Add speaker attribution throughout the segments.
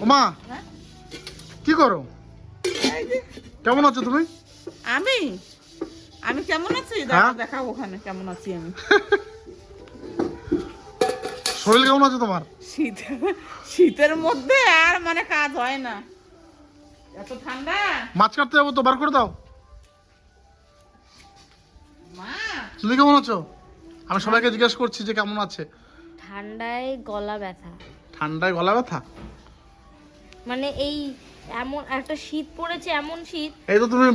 Speaker 1: ওমা কি করো? কেমন আছো তুমি?
Speaker 2: আমি আমি কেমন আছি
Speaker 1: হ্যাঁ?
Speaker 2: দেখাও ওখানে কেমন আছি আমি।
Speaker 1: শরীর কেমন আছে তোমার?
Speaker 2: শীতের মধ্যে আর মানে কাজ হয় না, এত ঠান্ডা।
Speaker 1: মাছ কাটতে যাবো তো, বার করে দাও।
Speaker 2: মা
Speaker 1: তুমি কেমন আছো? আমি সবাইকে জিজ্ঞেস করছি যে কেমন আছে।
Speaker 3: ঠান্ডায় গলা ব্যথা,
Speaker 1: ঠান্ডায় গলা ব্যথা?
Speaker 3: মানে এই এমন একটা শীত পড়েছে, এমন শীত
Speaker 1: এই তো তুমি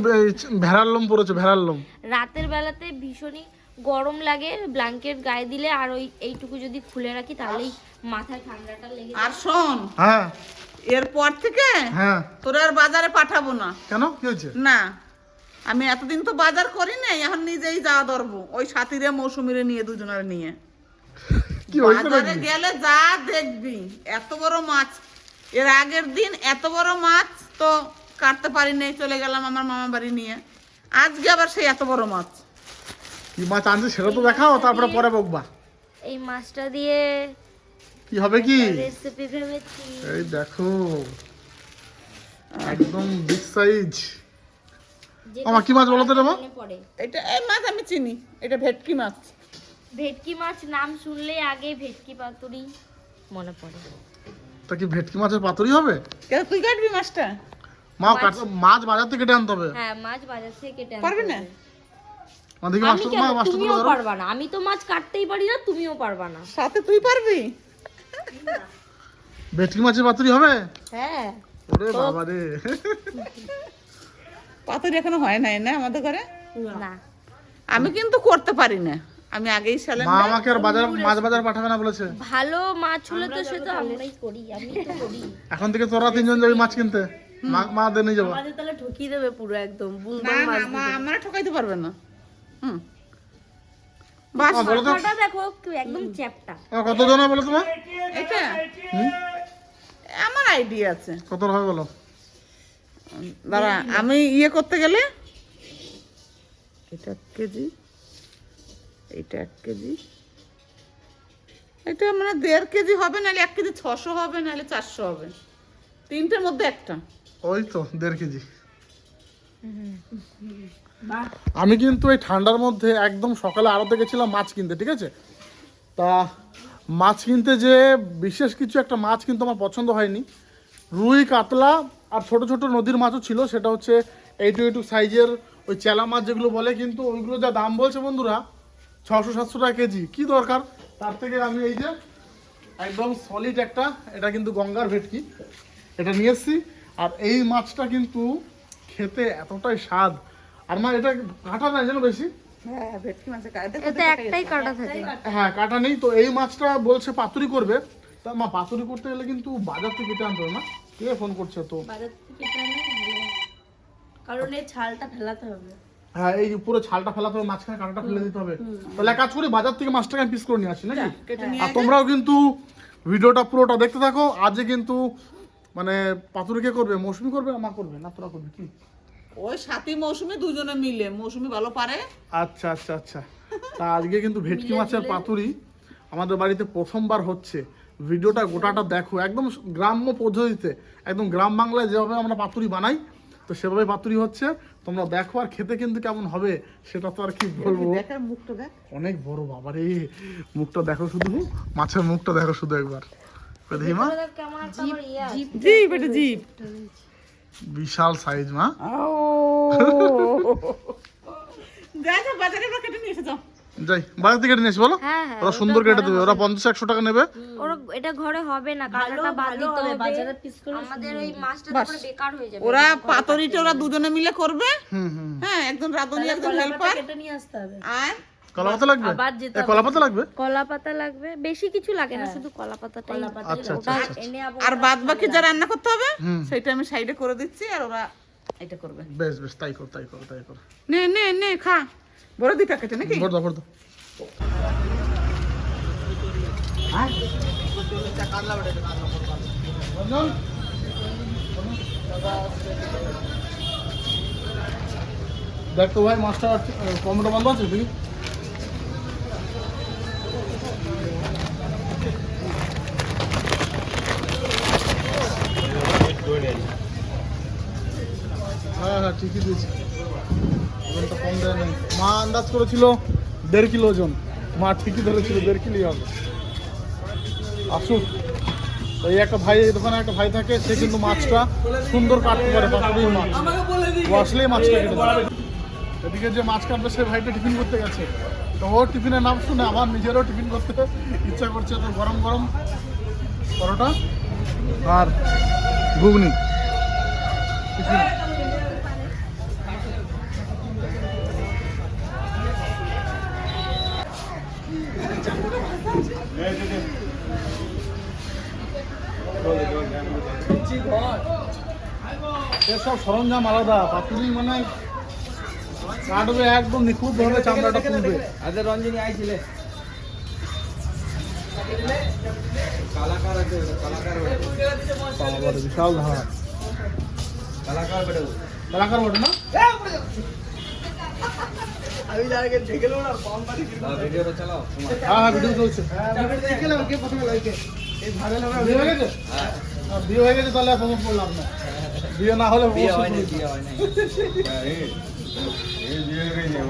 Speaker 1: ভেড়ার লোম পরেছো, ভেড়ার লোম।
Speaker 3: রাতের বেলাতে ভীষণই গরম লাগে, ব্ল্যাঙ্কেট গায়ে দিলে আর ওই এইটুকু যদি খুলে রাখি তাহলেই মাথায় ঠান্ডাটা লেগে
Speaker 2: আর
Speaker 3: যায়।
Speaker 2: শোন,
Speaker 1: হ্যাঁ
Speaker 2: এরপর থেকে
Speaker 1: হ্যাঁ।
Speaker 2: তোর আর বাজারে পাঠাবো না।
Speaker 1: কেন, কি হয়েছে?
Speaker 2: না, আমি এতদিন তো বাজার করি নাই, এখন নিজেই যাওয়া ধরবো, ওই সাথীরে মৌসুমীরে নিয়ে, দুজনের নিয়ে
Speaker 1: কি হয়েছে
Speaker 2: বাজারে
Speaker 1: নাকি?
Speaker 2: গেলে যা দেখবি, এত বড় মাছ। এর আগের দিন এত বড় মাছ তো কাটতে পারি নাই, চলে গেলাম আমার মামা বাড়ি নিয়ে। আজকে আবার সেই এত বড় মাছ।
Speaker 1: কি মাছ আনছে সেটা তো দেখাও, তারপরে পরে বকবা।
Speaker 3: এই মাছটা দিয়ে
Speaker 1: কি হবে কি?
Speaker 3: রেসিপি ভেবেছি।
Speaker 1: এই দেখো, একদম বিগ সাইজ।
Speaker 3: যেটা
Speaker 1: আমার কি মাছ বলো তো এটা মা?
Speaker 3: মনে পড়ে।
Speaker 2: এটা এই মাছ আমি চিনি, এটা ভেটকি মাছ।
Speaker 3: ভেটকি মাছ নাম শুনলে আগে ভেটকি পাতুরি মনে পড়ে।
Speaker 1: তা কি ভেটকি মাছের পাতুরি হবে?
Speaker 2: কেন তুই কাটবি মাছটা?
Speaker 1: মা মাছ বাজার থেকে কেটে আনতে হবে।
Speaker 3: হ্যাঁ, মাছ বাজার থেকে কেটে আনতে
Speaker 2: পারবি না?
Speaker 3: হবে।
Speaker 1: মা দেখি
Speaker 3: আমি
Speaker 1: মাছটা,
Speaker 3: কেন,
Speaker 1: মা মাছটা তুলে
Speaker 3: তুমিও
Speaker 1: ধরো।
Speaker 3: পারবা না। আমি তো মাছ কাটতেই পারি না, তুমিও পারবা না।
Speaker 2: সাথে তুই পারবি?
Speaker 1: ভেটকি মাছের পাতুরি হবে?
Speaker 3: হ্যাঁ,
Speaker 1: ওরে বাবা রে।
Speaker 2: পাতুরি এখনো হয় নাই না আমাদের ঘরে।
Speaker 3: না
Speaker 2: আমি কিন্তু করতে পারি না, আমি আগেই ছিলাম।
Speaker 1: মা আমাকে আর মাছ বাজার পাঠাবে না বলেছে।
Speaker 3: ভালো মাছ হলে তো সে তো আমরাই করি, আমি তো করি।
Speaker 1: এখন থেকে তোরা তিনজন যাবি মাছ কিনতে, মা দিয়ে নিয়ে যাবো।
Speaker 3: আমাদের তাহলে ঠকিয়ে দেবে পুরো একদম
Speaker 2: না না, মা আমরা ঠকাইতে পারবে না। হুম, বাস।
Speaker 1: মা বলো তো,
Speaker 3: মাথাটা দেখো একদম চ্যাপটা।
Speaker 1: কত জন হয় বলো তোমার?
Speaker 2: এটা
Speaker 1: হুম?
Speaker 2: আমার আইডিয়া আছে।
Speaker 1: কত হবে বলো?
Speaker 2: দাঁড়া, আমি ইয়ে করতে গেলে এটা 1 কেজি, এটা 1 কেজি, এটা মানে 1.5 কেজি হবে, নাহলে 1 কেজি 600 হবে, নাহলে 400 হবে। তিনটের মধ্যে একটা।
Speaker 1: ওই তো 1.5 কেজি। আমি কিন্তু এই ঠান্ডার মধ্যে একদম সকালে আড়তে গেছিলাম মাছ কিনতে, ঠিক আছে? তা মাছ কিনতে যে বিশেষ কিছু একটা মাছ কিন্তু আমার পছন্দ হয়নি। রুই, কাতলা আর ছোট ছোট নদীর মাছও ছিল, সেটা হচ্ছে এইটু সাইজের ওই চেলা মাছ যেগুলো বলে, কিন্তু ওইগুলো যা দাম বলছে বন্ধুরা 600-700 টাকা কেজি। কি দরকার, তার থেকে আমি এই যে একদম সলিড একটা, এটা কিন্তু গঙ্গার ভেটকি, এটা নিয়ে এসেছি। আর এই মাছটা কিন্তু খেতে এতটাই স্বাদ। আর মা এটা কাটা নাই জানো বেশি।
Speaker 2: হ্যাঁ, ভেটকি মাছের কাঁটা।
Speaker 3: এতে একটাই কাটা থাকে।
Speaker 1: হ্যাঁ, কাটা নেই তো। এই মাছটা বলছে পাতুরি করবে। তা মা পাতুরি করতে গেলে কিন্তু বাজার থেকে কেটে আনতে হবে না? কে ফোন করছে তো?
Speaker 3: বাজার থেকে কেটে আনলে ভালো, কারণ এই ছালটা ফেলাতে হবে।
Speaker 1: হ্যাঁ, এই পুরো ছালটা ফেলাতে হবে, মাঝখানে কাঁটাটা ফেলে দিতে হবে। তাহলে এক কাজ করি, বাজার থেকে মাছটাকে আমি পিস করে নিয়ে আসি নাকি?
Speaker 2: কেটে নিয়ে
Speaker 1: আর তোমরাও কিন্তু ভিডিওটা পুরোটা দেখতে থাকো। আজকে কিন্তু মানে পাতুরি কে করবে? মৌসুমি করবে না মা করবে, না তোরা করবে কি?
Speaker 2: ওই সাথী মৌসুমী দুজনে মিলে, মৌসুমী ভালো পারে।
Speaker 1: আচ্ছা আচ্ছা আচ্ছা। তা আজকে কিন্তু ভেটকি মাছের পাতুরি আমাদের বাড়িতে প্রথমবার হচ্ছে। ভিডিওটা গোটাটা দেখো, একদম গ্রাম্য পদ্ধতিতে, একদম গ্রাম বাংলায় যেভাবে আমরা পাতুরি বানাই তো সেভাবে পাতুরি হচ্ছে। তোমরা দেখো, আর খেতে কিন্তু কেমন হবে সেটা তো আর কি বলবো।
Speaker 2: দেখার মুখটা দেখ।
Speaker 1: অনেক বড় বাবারে, মুখটা দেখো শুধু, মাছের মুখটা দেখো শুধু একবার। দেখি মা,
Speaker 3: কেমন একটা আমার ইয়ে আছে।
Speaker 2: জিপ, এটা জিপ।
Speaker 1: বিশাল সাইজ মা।
Speaker 2: দেখো বাজারে বা কেটে নিয়ে এসে যাও।
Speaker 1: যাই বাজার থেকে কেটে নিয়ে এসে বলো।
Speaker 3: হ্যাঁ হ্যাঁ,
Speaker 1: ওরা সুন্দর কেটে দেবে, ওরা 50-100 টাকা নেবে।
Speaker 3: ওরা এটা ঘরে হবে না, কাটাটা বাদ দিতে হবে। বাজারে পিস করে আমাদের ওই মাছটা তারপরে বেকার হয়ে যাবে।
Speaker 2: ওরা পাতুরিটা ওরা দুজনে মিলে করবে।
Speaker 1: হুম হুম।
Speaker 2: হ্যাঁ, একজন রাঁধুনি, একজন হেল্পার।
Speaker 3: কেটে নিয়ে আসতে হবে।
Speaker 2: আর
Speaker 1: কলাপাতা লাগবে? কলাপাতা লাগবে?
Speaker 3: কলা পাতা লাগবে, বেশি কিছু লাগে না, শুধু কলা পাতাটাই।
Speaker 1: আচ্ছা আচ্ছা
Speaker 3: ওটা
Speaker 1: আচ্ছা।
Speaker 3: এনে
Speaker 2: আর বাদ বাকি যা রান্না করতে হবে
Speaker 1: হুম।
Speaker 2: সেটা আমি সাইডে করে দিচ্ছি, আর ওরা এটা করবে।
Speaker 1: বেশ বেশ, তাই কর তাই কর তাই কর।
Speaker 2: নে নে নে, খা। বড় দুইটা কেটে নাকি?
Speaker 1: ভর দাও ভর দাও। দেখ তো ভাই, মাছটা টমেটো বন্ধ আছে দেখি। ঠিকই দিয়েছে, ওজনটা কম দেয় নাই। মা আন্দাজ করেছিল 1.5 কিলো ওজন, মা ঠিকই ধরেছিল 1.5 কিলো হবে। আসুক, এই একটা ভাই, এই দোকানে একটা ভাই থাকে, সে কিন্তু মাছটা সুন্দর কাটতে পারে, পাতুরির মাছ, ও আসলেই মাছটা কেটে দেয়। এদিকে যে মাছ কাটবে সে ভাইটা টিফিন করতে গেছে, তো ওর টিফিনের নাম শুনে আমার নিজেরও টিফিন করতে ইচ্ছা করছে। তো গরম গরম পরোটা আর ঘুগনি টিফিন। এসব সরঞ্জাম আলাদা, পাতুরি মানে কাটবে একদম নিখুঁত ভাবে, চামড়াটা তুলবে।
Speaker 4: আচ্ছা রঞ্জনী আইছিলে কালাকার আছে, কালাকার
Speaker 1: বাবারে, বিশাল ধার,
Speaker 4: কালাকার বেটা
Speaker 1: কালাকার বটে না?
Speaker 4: আমি জায়গায় দেখে লো না কম পারি ভিডিওটা চালাও তোমার।
Speaker 1: হ্যাঁ হ্যাঁ, ভিডিও চলছে।
Speaker 4: দেখে নাও কে প্রথমে লাইকে এই ভালো হবে।
Speaker 1: বিয়ে হয়ে গেছে?
Speaker 4: হ্যাঁ
Speaker 1: বিয়ে হয়ে গেছে, তাহলে এখন বললাম না, বিয়ে না হলে
Speaker 4: বিয়ে
Speaker 1: অবশ্যই
Speaker 4: হয় না,
Speaker 1: বলছি।
Speaker 4: বিয়ে হয় না।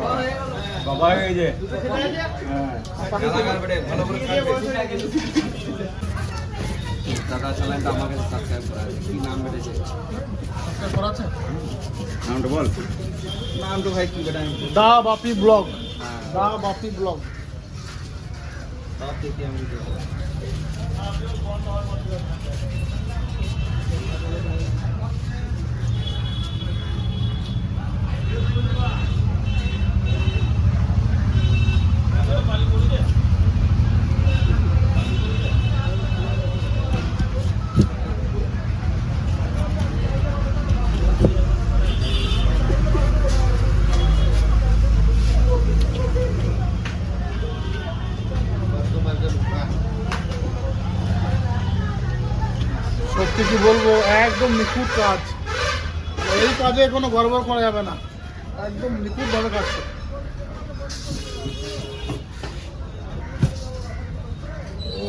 Speaker 5: বাবা হয়ে গেছে।
Speaker 4: কালাকার বেটা ভালো করে কাটবে। দাদা চ্যানেলটা আমাকে সাবস্ক্রাইব করা আছে। কি নাম বেটেছে?
Speaker 1: সাবস্ক্রাইব করা আছে?
Speaker 5: নামটা বল।
Speaker 4: নাম তো ভাই কি বেটা আমি
Speaker 1: দা বাপি ব্লগ,
Speaker 4: হ্যাঁ
Speaker 1: দা বাপি ব্লগ।
Speaker 4: সব দেখি আমি ভিডিও।
Speaker 1: সত্যি কি বলবো, একদম নিখুঁত কাজ, এই কাজে কোনো গড়বড় করা যাবে না, একদম নিখুঁত ভাবে কাটছে। ও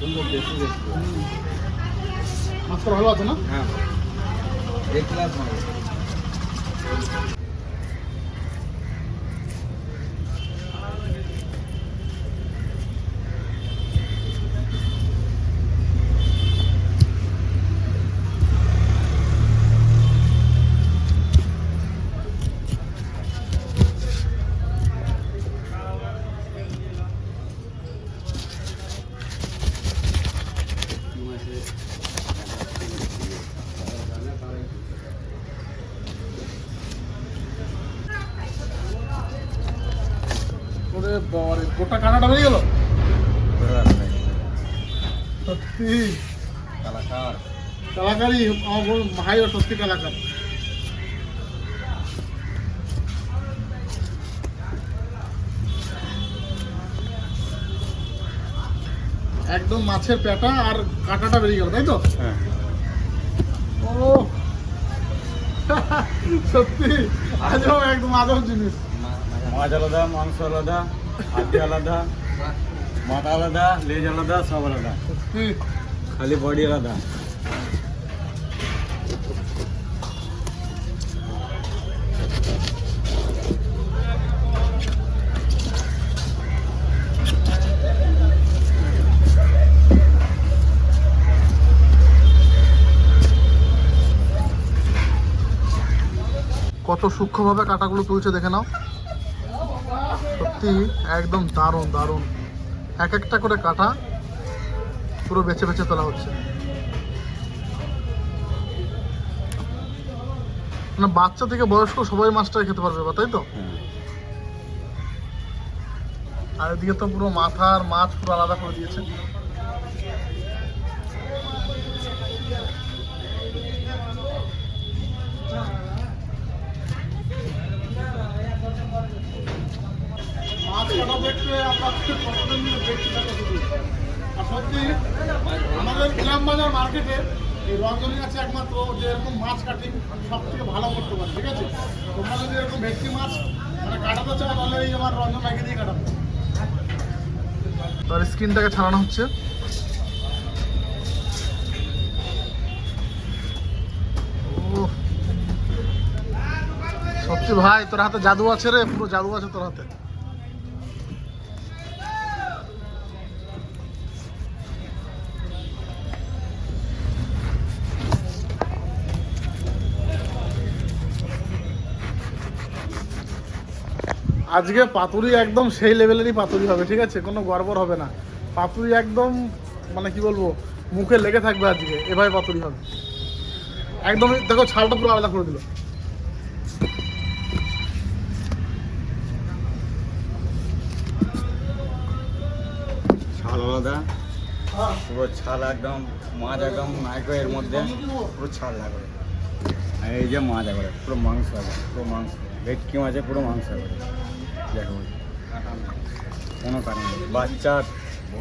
Speaker 4: সুন্দর দেখি দেখি।
Speaker 1: মাছটা ভালো আছে না?
Speaker 4: হ্যাঁ এক ক্লাস মানে
Speaker 1: ওরে বাবারে, গোটা কানাটা হয়ে গেল সত্যি।
Speaker 4: কালাকার
Speaker 1: কালাকারি, আমার ভাইও সত্যি কালাকার। একদম মাছের পেটা আর কাঁটাটা বেরিয়ে গেল, তাই তো?
Speaker 5: হ্যাঁ।
Speaker 1: ও সত্যি আজব, একদম আজব জিনিস।
Speaker 5: মাছ আলাদা, মাংস আলাদা, হাড্ডি আলাদা, মাথা আলাদা, লেজ আলাদা, সব আলাদা,
Speaker 1: সত্যি
Speaker 5: খালি বডি আলাদা।
Speaker 1: কত সূক্ষ্মভাবে কাঁটাগুলো তুলছে, দেখে নাও। সত্যি একদম দারুণ দারুণ, এক একটা করে কাঁটা পুরো বেছে বেছে তোলা হচ্ছে। মানে বাচ্চা থেকে বয়স্ক সবাই মাছটাই খেতে পারবে বা, তাই তো? আর এদিকে তো পুরো মাথা আর মাছ পুরো আলাদা করে দিয়েছে। মাছ কাটা দেখতে আপনাদের পছন্দের দেখতে থাকা শুধু। আর সত্যি আমাদের ইলামবাজার মার্কেটে এই রঞ্জনই আছে একমাত্র যে এরকম মাছ কাটিং সব থেকে ভালো করতে পারে, ঠিক আছে? তোমরা যদি এরকম ভেটকি মাছ মানে কাটাতে চাও তাহলে এই আমার রঞ্জন লাগিয়ে দিয়ে কাটাবো। তার স্কিনটাকে ছাড়ানো হচ্ছে। সত্যি ভাই তোর হাতে জাদু আছে রে, পুরো জাদু আছে তোর হাতে। আজকে পাতুরি একদম সেই লেভেলেরই পাতুরি হবে, ঠিক আছে? কোনো গড়বড় হবে না। পাতুরি একদম মানে কি বলবো, মুখে লেগে থাকবে আজকে, এভাবে পাতুরি হবে একদম। দেখো ছালটা পুরো আলাদা করে দিল।
Speaker 5: ছাল আলাদা, পুরো ছাল একদম, মাছ একদম নাইকো এর মধ্যে পুরো ছাল লাগবে। আর এই যে মাছ একবারে পুরো মাংস আছে, পুরো মাংস, ভেটকি মাছে পুরো মাংস একবারে। দেখো কোনো কারণ নেই, বাচ্চা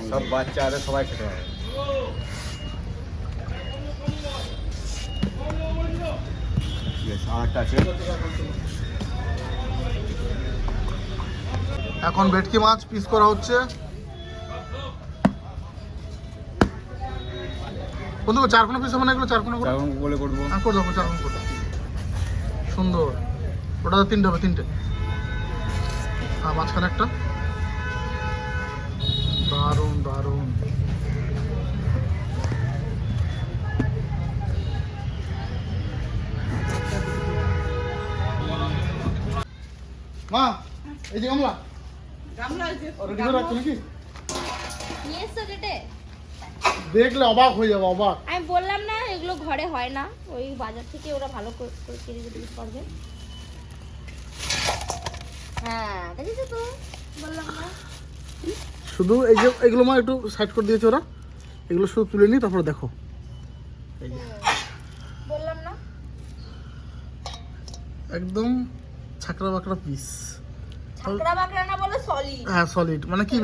Speaker 5: সব বাচ্চা আছে, সবাই খেতে পারে। আর একটা আছে,
Speaker 1: এখন ভেটকি মাছ পিস করা হচ্ছে। বন্ধু চারকোনা পিস হবে না এগুলো? চারকোনা করে
Speaker 5: চারণ বলে করবো।
Speaker 1: করে দেবো, চারকোনা করে সুন্দর। ওটা তিনটে হবে, তিনটে। হ্যাঁ মাঝখানে একটা। দারুণ দারুণ। মা এই যে গামলা
Speaker 2: গামলা আছে
Speaker 1: রেডি করে রাখছো নাকি?
Speaker 3: নিয়ে এসছো কেটে?
Speaker 1: দেখলে অবাক হয়ে যাবো, অবাক।
Speaker 3: আমি বললাম না এগুলো ঘরে হয় না, ওই বাজার থেকে ওরা ভালো করে কেটে কেটে করবে। হ্যাঁ দেখেছো তো, বললাম না।
Speaker 1: শুধু এই যে এগুলো মা একটু সাইড করে দিয়েছে ওরা, এগুলো শুধু তুলে নিই তারপরে দেখো। এই যে
Speaker 3: বললাম না
Speaker 1: একদম ছাকরা বাকরা পিস।
Speaker 3: ছাকরা বাকরা না বলে সলিড।
Speaker 1: হ্যাঁ সলিড, মানে কি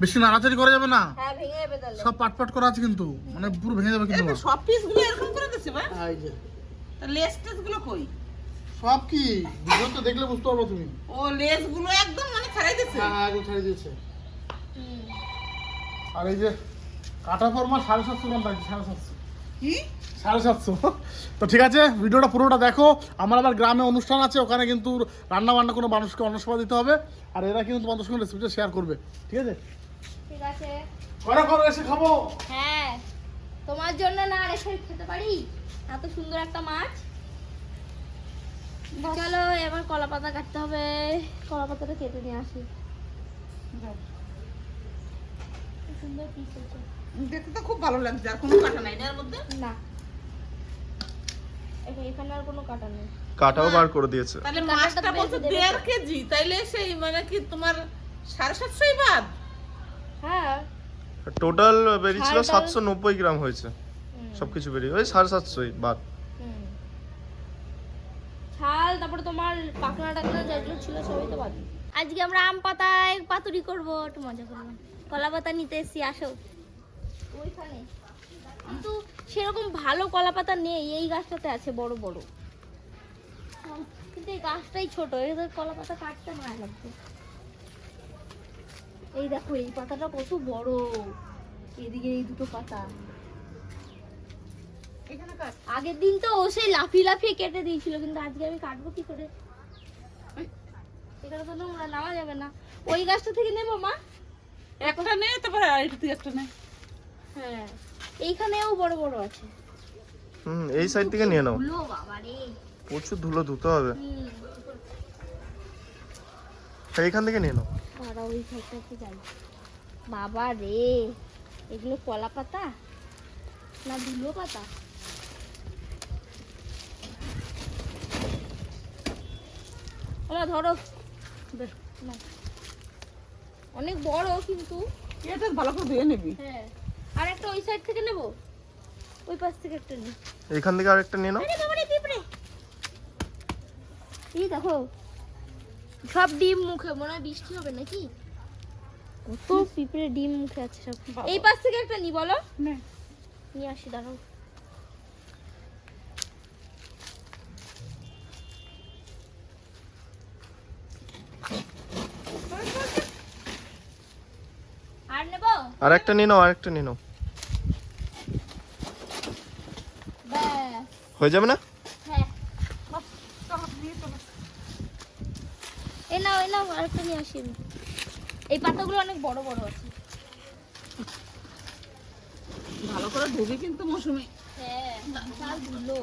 Speaker 1: বেশি নাড়াচাড়ি করা যাবে না,
Speaker 3: হ্যাঁ ভেঙে যাবে তাহলে।
Speaker 1: সব পাট পাট করা আছে কিন্তু, মানে পুরো ভেঙে যাবে কিন্তু।
Speaker 2: সব পিস গুলো এরকম করে দিছে ভাই।
Speaker 1: এই যে
Speaker 2: লেস টেস গুলো কই?
Speaker 1: সব কি ভিডিও তো দেখলে বুঝতে পারবে তুমি।
Speaker 2: ও লেস গুলো একদম মানে ছাড়াই দিছে।
Speaker 1: হ্যাঁ একদম ছেড়ে দিয়েছে। আর এই যে কাটা ফরমা 750 গ্রাম থাকছে, 750।
Speaker 2: কি
Speaker 1: 750? তো ঠিক আছে, ভিডিওটা পুরোটা দেখো। আমার আবার গ্রামে অনুষ্ঠান আছে, ওখানে কিন্তু রান্না বান্না কোনো মানুষকে অন্নসভা দিতে হবে, আর এরা কিন্তু তোমাদের সঙ্গে রেসিপিটা শেয়ার করবে, ঠিক আছে?
Speaker 3: ঠিক আছে।
Speaker 1: করো করো, এসে খাবো।
Speaker 3: হ্যাঁ তোমার জন্য না রেখে খেতে পারি এত সুন্দর একটা মাছ। চলো এবার কলা পাতা কাটতে হবে, কলা পাতাটা কেটে নিয়ে আসি। কি সুন্দর পিস হয়েছে।
Speaker 2: দেখতে তো খুব ভালো লাগছে, আর কোনো কাটা নাই না এর মধ্যে।
Speaker 3: না এখানে আর কোনো কাটা নেই।
Speaker 6: কাটাও বার করে দিয়েছে।
Speaker 2: তাহলে
Speaker 3: কাটাটা
Speaker 2: মাছটা বলতে
Speaker 3: বেঁধে দেবে
Speaker 2: 1.5 কেজি, তাইলে সেই মানে কি তোমার 750 বাদ?
Speaker 3: হ্যাঁ
Speaker 6: টোটাল বেরিয়েছিল
Speaker 3: ঝাল ডাল-
Speaker 6: 790 গ্রাম হয়েছে, সবকিছু বেরিয়ে ওই 750 বাদ।
Speaker 3: ছাল তারপরে তোমার পাকনা টাকনা যেগুলো ছিল সবই তো বাদ। আজকে আমরা আম পাতায় পাতুরি করবো, একটু মজা করবো। কলা পাতা নিতে এসছি, আসো ওইখানে। কিন্তু সেরকম ভালো কলা পাতা নেই, এই গাছটাতে আছে বড় বড়, কিন্তু এই গাছটাই ছোট, এদের কলা পাতা কাটতে মায়া লাগবে। এই দেখো এই পাতাটা কত বড়, এদিকে এই দুটো পাতা।
Speaker 2: এখানে কাট।
Speaker 3: আগের দিন তো ও সেই লাফিয়ে লাফিয়ে কেটে দিয়েছিল, কিন্তু আজকে আমি কাটবো কি করে? এখানে তো নোংরা, নেওয়া যাবে না। ওই গাছটা থেকে নেবো মা?
Speaker 2: একটা নে, তারপরে আরেকটা থেকে একটা নে।
Speaker 3: হ্যাঁ এইখানেও বড় বড় আছে।
Speaker 6: এই সাইড থেকে নিয়ে নাও,
Speaker 3: ধুলো বাবা রে।
Speaker 6: প্রচুর ধুলো, ধুতে হবে। এইখান থেকে নিয়ে নাও।
Speaker 3: আর ওই সাইডটাতে যাই। বাবা রে, এগুলো কলা পাতা না ধুলো পাতা? ওমা ধরো, নাও। অনেক বড় কিন্তু।
Speaker 2: এটা ভালো করে ধুয়ে নিবি।
Speaker 3: হ্যাঁ আর একটা ওই সাইড থেকে নেব, ওই পাশ থেকে একটা নিই।
Speaker 6: এখান থেকে আরেকটা নিয়ে নাও।
Speaker 3: আরে বাবা রে পিঁপড়ে, এই দেখো সব ডিম মুখে, মনে হয় বৃষ্টি হবে নাকি, কত পিঁপড়ে ডিম মুখে আছে সব। এই পাশ থেকে একটা নি, বলো
Speaker 2: নে।
Speaker 3: নিয়ে আসি, দাঁড়াও।
Speaker 6: আর একটা নিয়ে নাও, আর একটা নিয়ে নাও।
Speaker 3: ব্যাস।
Speaker 6: হয়ে যাবে না?
Speaker 3: হ্যাঁ, এই নাও আরেকটা নিয়ে আসি আমি। এই পাতাগুলো অনেক বড় বড় আছে।
Speaker 2: ভালো করে ধুবি কিন্তু মৌসুমি।
Speaker 3: হ্যাঁ, বিশাল ধুলো।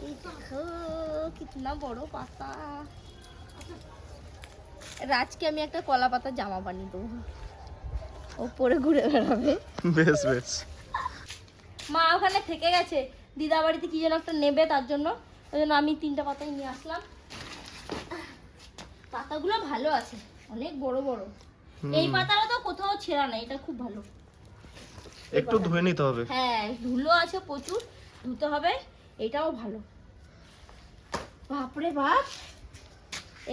Speaker 3: এই দেখো কিতনা বড় পাতা। রাজকে আমি একটা কলা পাতার জামা বানিয়ে দেবো, ও পরে ঘুরে বেড়াবে।
Speaker 6: বেশ বেশ।
Speaker 3: মা ওখানে থেকে গেছে দিদা বাড়িতে কি যেন একটা নেবে, তার জন্য ওই জন্য আমি 3টা পাতাই নিয়ে আসলাম। পাতাগুলো ভালো আছে, অনেক বড় বড়। এই পাতাটা তো কোথাও ছেঁড়া নাই, এটা খুব ভালো।
Speaker 6: একটু ধুয়ে নিতে হবে।
Speaker 3: হ্যাঁ, ধুলো আছে প্রচুর, ধুতে হবে। এটাও ভালো। বাপরে বাপ।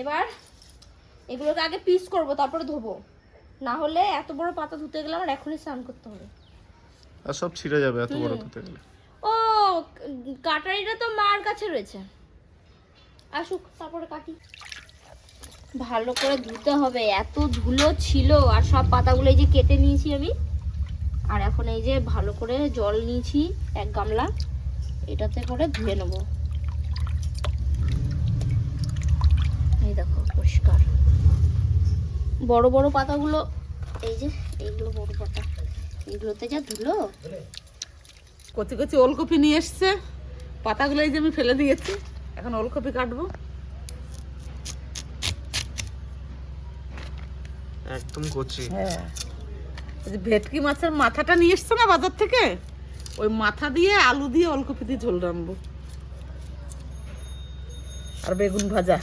Speaker 3: এবার এগুলোকে আগে পিস করব, তারপরে ধোবো। না হলে এত বড় পাতা ধুতে গেলে আমার এখনই স্নান করতে হবে।
Speaker 6: আর সব ছিঁড়ে যাবে এত বড় ধুতে গেলে।
Speaker 3: ও, কাটারিটা তো মার কাছে রয়েছে, আসুক তারপরে কাটি। ভালো করে ধুতে হবে, এত ধুলো ছিল। আর সব পাতাগুলো এই যে কেটে নিয়েছি আমি। আর এখন এই যে ভালো করে জল নিয়েছি 1 গামলা, এটাতে করে ধুয়ে নেব। এই দেখো পরিষ্কার। বড় বড় পাতাগুলো, এই যে এইগুলো বড় পাতা, এগুলোতে যা ধুলো।
Speaker 2: কচি কচি ওলকপি নিয়ে এসছে, পাতাগুলো এই যে আমি ফেলে দিয়েছি। এখন ওলকপি কাটবো।
Speaker 6: একদম কচি।
Speaker 2: হ্যাঁ, এই যে ভেটকি মাছের মাথাটা নিয়ে এসছে না বাজার থেকে, ওই মাথা দিয়ে আলু দিয়ে ওলকপি দিয়ে ঝোল রাখবো। আর বেগুন ভাজা।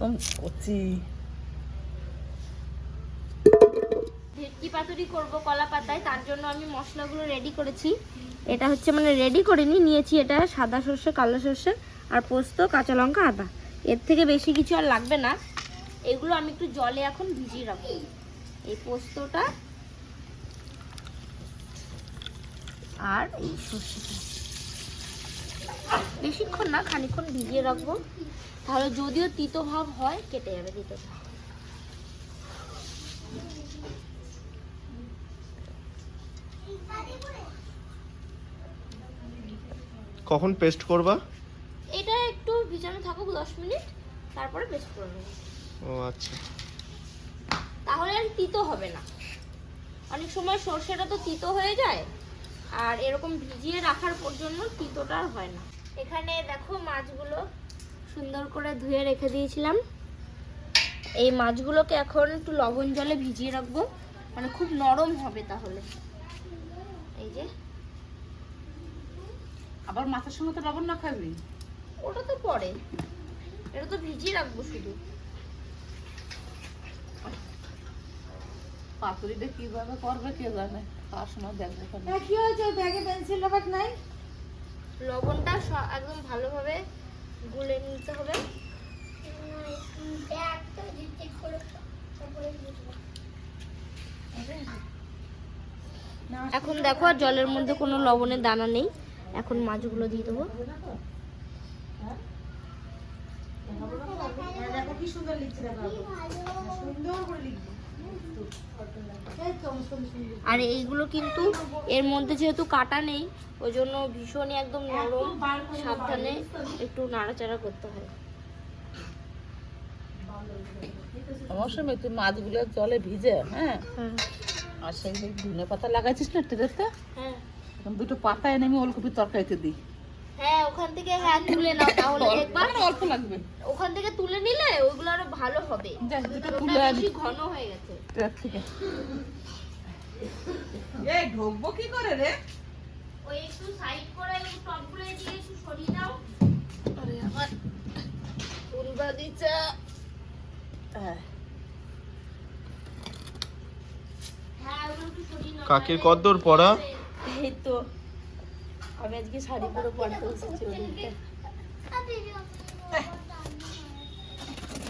Speaker 2: একদম কচি।
Speaker 3: ভেটকি পাতুরি করব কলা পাতায়, তার জন্য আমি মশলাগুলো রেডি করেছি। এটা হচ্ছে মানে রেডি করে নিয়েছি। এটা সাদা সর্ষে, কালো সর্ষে আর পোস্ত, কাঁচা লঙ্কা, আদা। এর থেকে বেশি কিছু আর লাগবে না। এগুলো আমি একটু জলে এখন ভিজিয়ে রাখবো। এই পোস্তটা আর এই সর্ষেটা বেশিক্ষণ না, খানিকক্ষণ ভিজিয়ে রাখবো। তাহলে যদিও তিতো ভাব হয়, কেটে যাবে তিতো ভাব।
Speaker 6: কখন পেস্ট করবা?
Speaker 3: এটা একটু ভিজানো থাকুক 10 মিনিট, তারপরে পেস্ট করে নেবো।
Speaker 6: ও আচ্ছা।
Speaker 3: তাহলে আর তিতো হবে না। অনেক সময় সর্ষেটা তো তিতো হয়ে যায়, আর এরকম ভিজিয়ে রাখার জন্য তিতোটা আর হয় না। এখানে দেখো মাছগুলো সুন্দর করে ধুয়ে রেখে দিয়েছিলাম। এই মাছগুলোকে এখন একটু লবণ জলে ভিজিয়ে রাখবো, মানে খুব নরম হবে তাহলে। এই যে
Speaker 2: আবার মাছের সঙ্গে তো লবণ না খাবি?
Speaker 3: ওটা তো পরে, এটা তো ভিজিয়ে রাখবো শুধু।
Speaker 2: পাতুরিটা কিভাবে করবে কে জানে, তার সময় দেখবো।
Speaker 3: কি হয়েছে, ব্যাগে পেন্সিল রাবার নাই? লবণটা একদম ভালোভাবে গুলে নিতে হবে। এখন দেখো আর জলের মধ্যে কোনো লবণের দানা নেই। এখন মাছগুলো দিয়ে দেবো। আর এইগুলো কিন্তু এর মধ্যে যেহেতু কাটা নেই, ওই জন্য ভীষণই একদম নরম, সাবধানে একটু নাড়াচাড়া করতে হয়।
Speaker 2: অবশ্যই তুই মাছগুলো জলে ভিজে, হ্যাঁ, আর সেই ধনে পাতা লাগাইছিস না ট্রেতে,
Speaker 3: হ্যাঁ
Speaker 2: এখন 2টো পাতা এনে আমি ওলকপির তরকারিতে দিই।
Speaker 3: হ্যাঁ, ওখান থেকে তুলে নাও, তাহলে দেখবা
Speaker 2: অল্প লাগবে।
Speaker 3: ওখান থেকে তুলে নিলে ওইগুলো আরো ভালো হবে।
Speaker 2: যাক, 2টো
Speaker 3: ওটা
Speaker 2: তুলে আনি
Speaker 3: বেশি ঘন হয়ে গেছে।
Speaker 2: ট্রের থেকে। এই ঢোকবো কি করে রে?
Speaker 3: ওই একটু সাইড করে ওই টপগুলো দিয়ে একটু সরিয়ে দাও।
Speaker 2: আরে আমার তুলবা দিচ্ছে।
Speaker 3: হ্যাঁ, ওগুলো একটু সরিয়ে নাও।
Speaker 6: কাকির কদ্দূর পড়া?
Speaker 3: এই তো আমি আজকে শাড়ি পরে পড়তে বসেছি ওদিকে।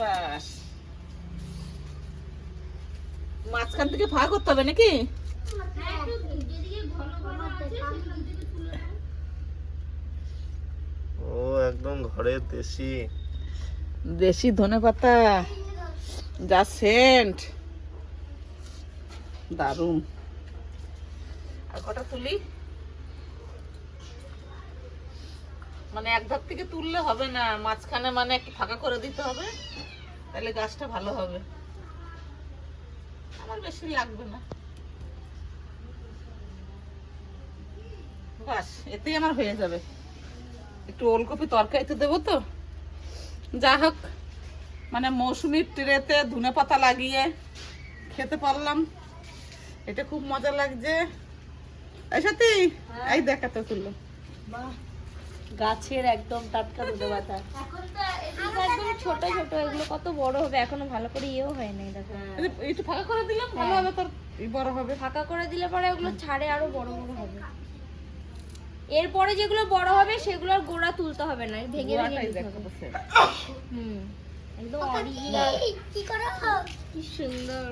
Speaker 2: বাস মাঝখান থেকে ভাগ করতে হবে নাকি?
Speaker 6: ও একদম ঘরের দেশি।
Speaker 2: দেশি ধনেপাতা, যা সেন্ট, দারুন। আর কটা তুলি, মানে এক ধার থেকে তুললে হবে না, মাঝখানে মানে একটু ফাঁকা করে দিতে হবে, তাহলে গাছটা ভালো হবে। আমার বেশি লাগবে না, বাস এতেই আমার হয়ে যাবে। একটু ওলকপি তরকারিতে দেবো তো, যা হোক মানে মৌসুমীর ট্রেতে ধনেপাতা লাগিয়ে খেতে পারলাম, এটা খুব মজা লাগছে। এই সাথে এই দেখাতে তুললো
Speaker 3: গাছের একদম টাটকা ধনেপাতা। একদম ছোট ছোট, এগুলো কত বড় হবে, এখনো ভালো করে ইয়েও হয় নাই। দেখো
Speaker 2: একটু ফাঁকা করে দিলাম ভালো হবে, তোর বড় হবে।
Speaker 3: ফাঁকা করে দিলে পরে ওগুলো ছাড়ে আরো বড় বড় হবে। এরপরে যেগুলো বড় হবে সেগুলোর গোড়া তুলতে হবে না, ভেঙে ভেঙে
Speaker 2: গোড়াটাই
Speaker 3: দিতে
Speaker 2: দেখো
Speaker 3: হবে।
Speaker 2: বসে।
Speaker 3: একদম অরিজিনাল। কি সুন্দর।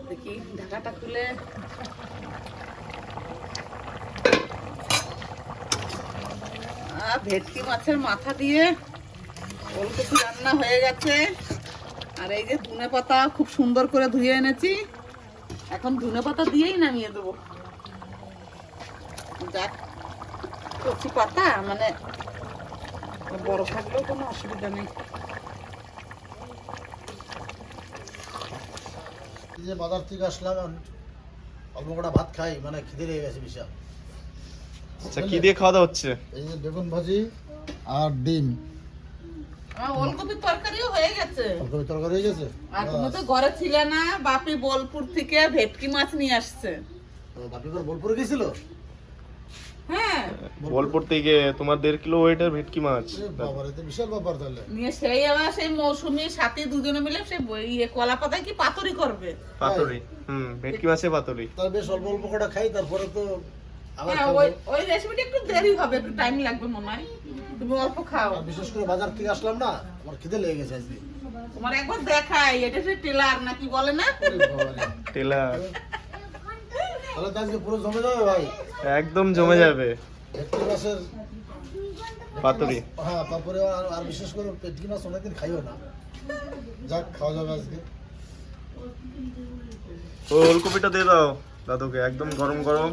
Speaker 2: দেখি ঢাকাটা খুলে, ভেটকি মাছের মাথা দিয়ে ওলকপি রান্না হয়ে গেছে। আর এই যে ধনেপাতা খুব সুন্দর করে ধুয়ে এনেছি, এখন ধনেপাতা দিয়েই নামিয়ে দেবো। যাক কচি পাতা, মানে বড় থাকলেও কোনো অসুবিধা নেই।
Speaker 7: এই যে বাজার থেকে আসলাম, অল্প কটা ভাত খাই, মানে খিদে লেগে গেছে বিশাল।
Speaker 6: আচ্ছা কি দিয়ে খাওয়া দাওয়া হচ্ছে?
Speaker 7: এই যে বেগুন ভাজি আর ডিম,
Speaker 2: আমার ওলকপির তরকারিও হয়ে গেছে।
Speaker 7: ফুলকপি তরকারি হয়ে গেছে।
Speaker 2: আর তুমি তো ঘরে ছিলে না, বাপি বোলপুর থেকে ভেটকি মাছ নিয়ে আসছে।
Speaker 7: তো বাপি করে বোলপুরে গেছিল।
Speaker 2: হ্যাঁ,
Speaker 6: বোলপুর থেকে তোমার 1.5 কিলো ওয়েটের ভেটকি মাছ।
Speaker 7: বাবার এতে বিশাল ব্যাপার তাহলে।
Speaker 2: নিয়ে সেই আবার সেই মৌসুমী সাথী দুজনে মিলে সেই কলা পাতায় কি পাতুরি করবে।
Speaker 6: পাতুরি, ভেটকি মাছের পাতুরি।
Speaker 7: তাহলে বেশ অল্প অল্প কটা খাই, তারপরে তো আবার
Speaker 2: হ্যাঁ,
Speaker 7: খাবো।
Speaker 2: ওই রেসিপিটা একটু দেরি হবে, একটু টাইম লাগবে মনে হয়, তুমি অল্প খাও।
Speaker 7: আর বিশেষ করে বাজার থেকে আসলাম না, আমার খিদে লেগে গেছে আজকে।
Speaker 2: তোমার একবার দেখাই, এটা সে টেলার নাকি বলে না।
Speaker 7: ওরে বাবারে।
Speaker 6: টেলার
Speaker 7: তাহলে তো আজকে পুরো জমে যাবে ভাই।
Speaker 6: একদম জমে যাবে।
Speaker 7: ভেটকি মাছের
Speaker 6: পাতুরি।
Speaker 7: হ্যাঁ, তারপরে আর বিশেষ করে ভেটকি মাছ অনেকদিন খাইও না, যাক খাওয়া যাবে আজকে।
Speaker 6: ও ওলকপিটা দিয়ে দাও দাদুকে, একদম গরম গরম।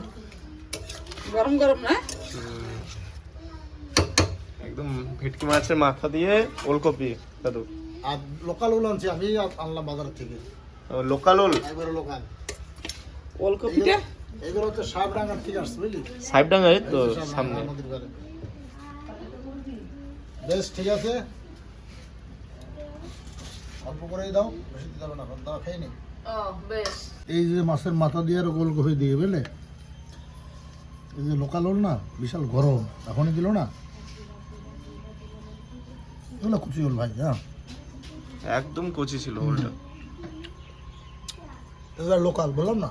Speaker 2: গরম গরম না,
Speaker 6: একদম ভেটকি মাছের মাথা দিয়ে ওলকপি দাদু।
Speaker 7: আর লোকাল উল আনছি আমি, আনলাম বাজার থেকে,
Speaker 6: লোকাল ওল,
Speaker 7: একবারে লোকাল।
Speaker 2: ওলকপিটা
Speaker 7: এগুলো হচ্ছে সাবডাঙ্গার থেকে আসছে, বুঝলি?
Speaker 6: সাহেবডাঙ্গায় তো
Speaker 7: এই যে সাবডাঙ্গা,
Speaker 6: সামনে।
Speaker 7: নদীর পাড়ে। বেশ ঠিক আছে, অল্প করেই দাও, বেশি দিতে হবে না, দাও খেয়ে নি।
Speaker 2: ও বেশ।
Speaker 7: এই যে মাছের মাথা দিয়ে আর গোলকপি দিয়ে, বুঝলে? এই যে লোকাল ওল না, বিশাল গরম, এখনই দিল না। এগুলো কুচি ওল ভাই, হ্যাঁ
Speaker 6: একদম কচি ছিল ওলটা।
Speaker 7: এগুলো লোকাল, বললাম না।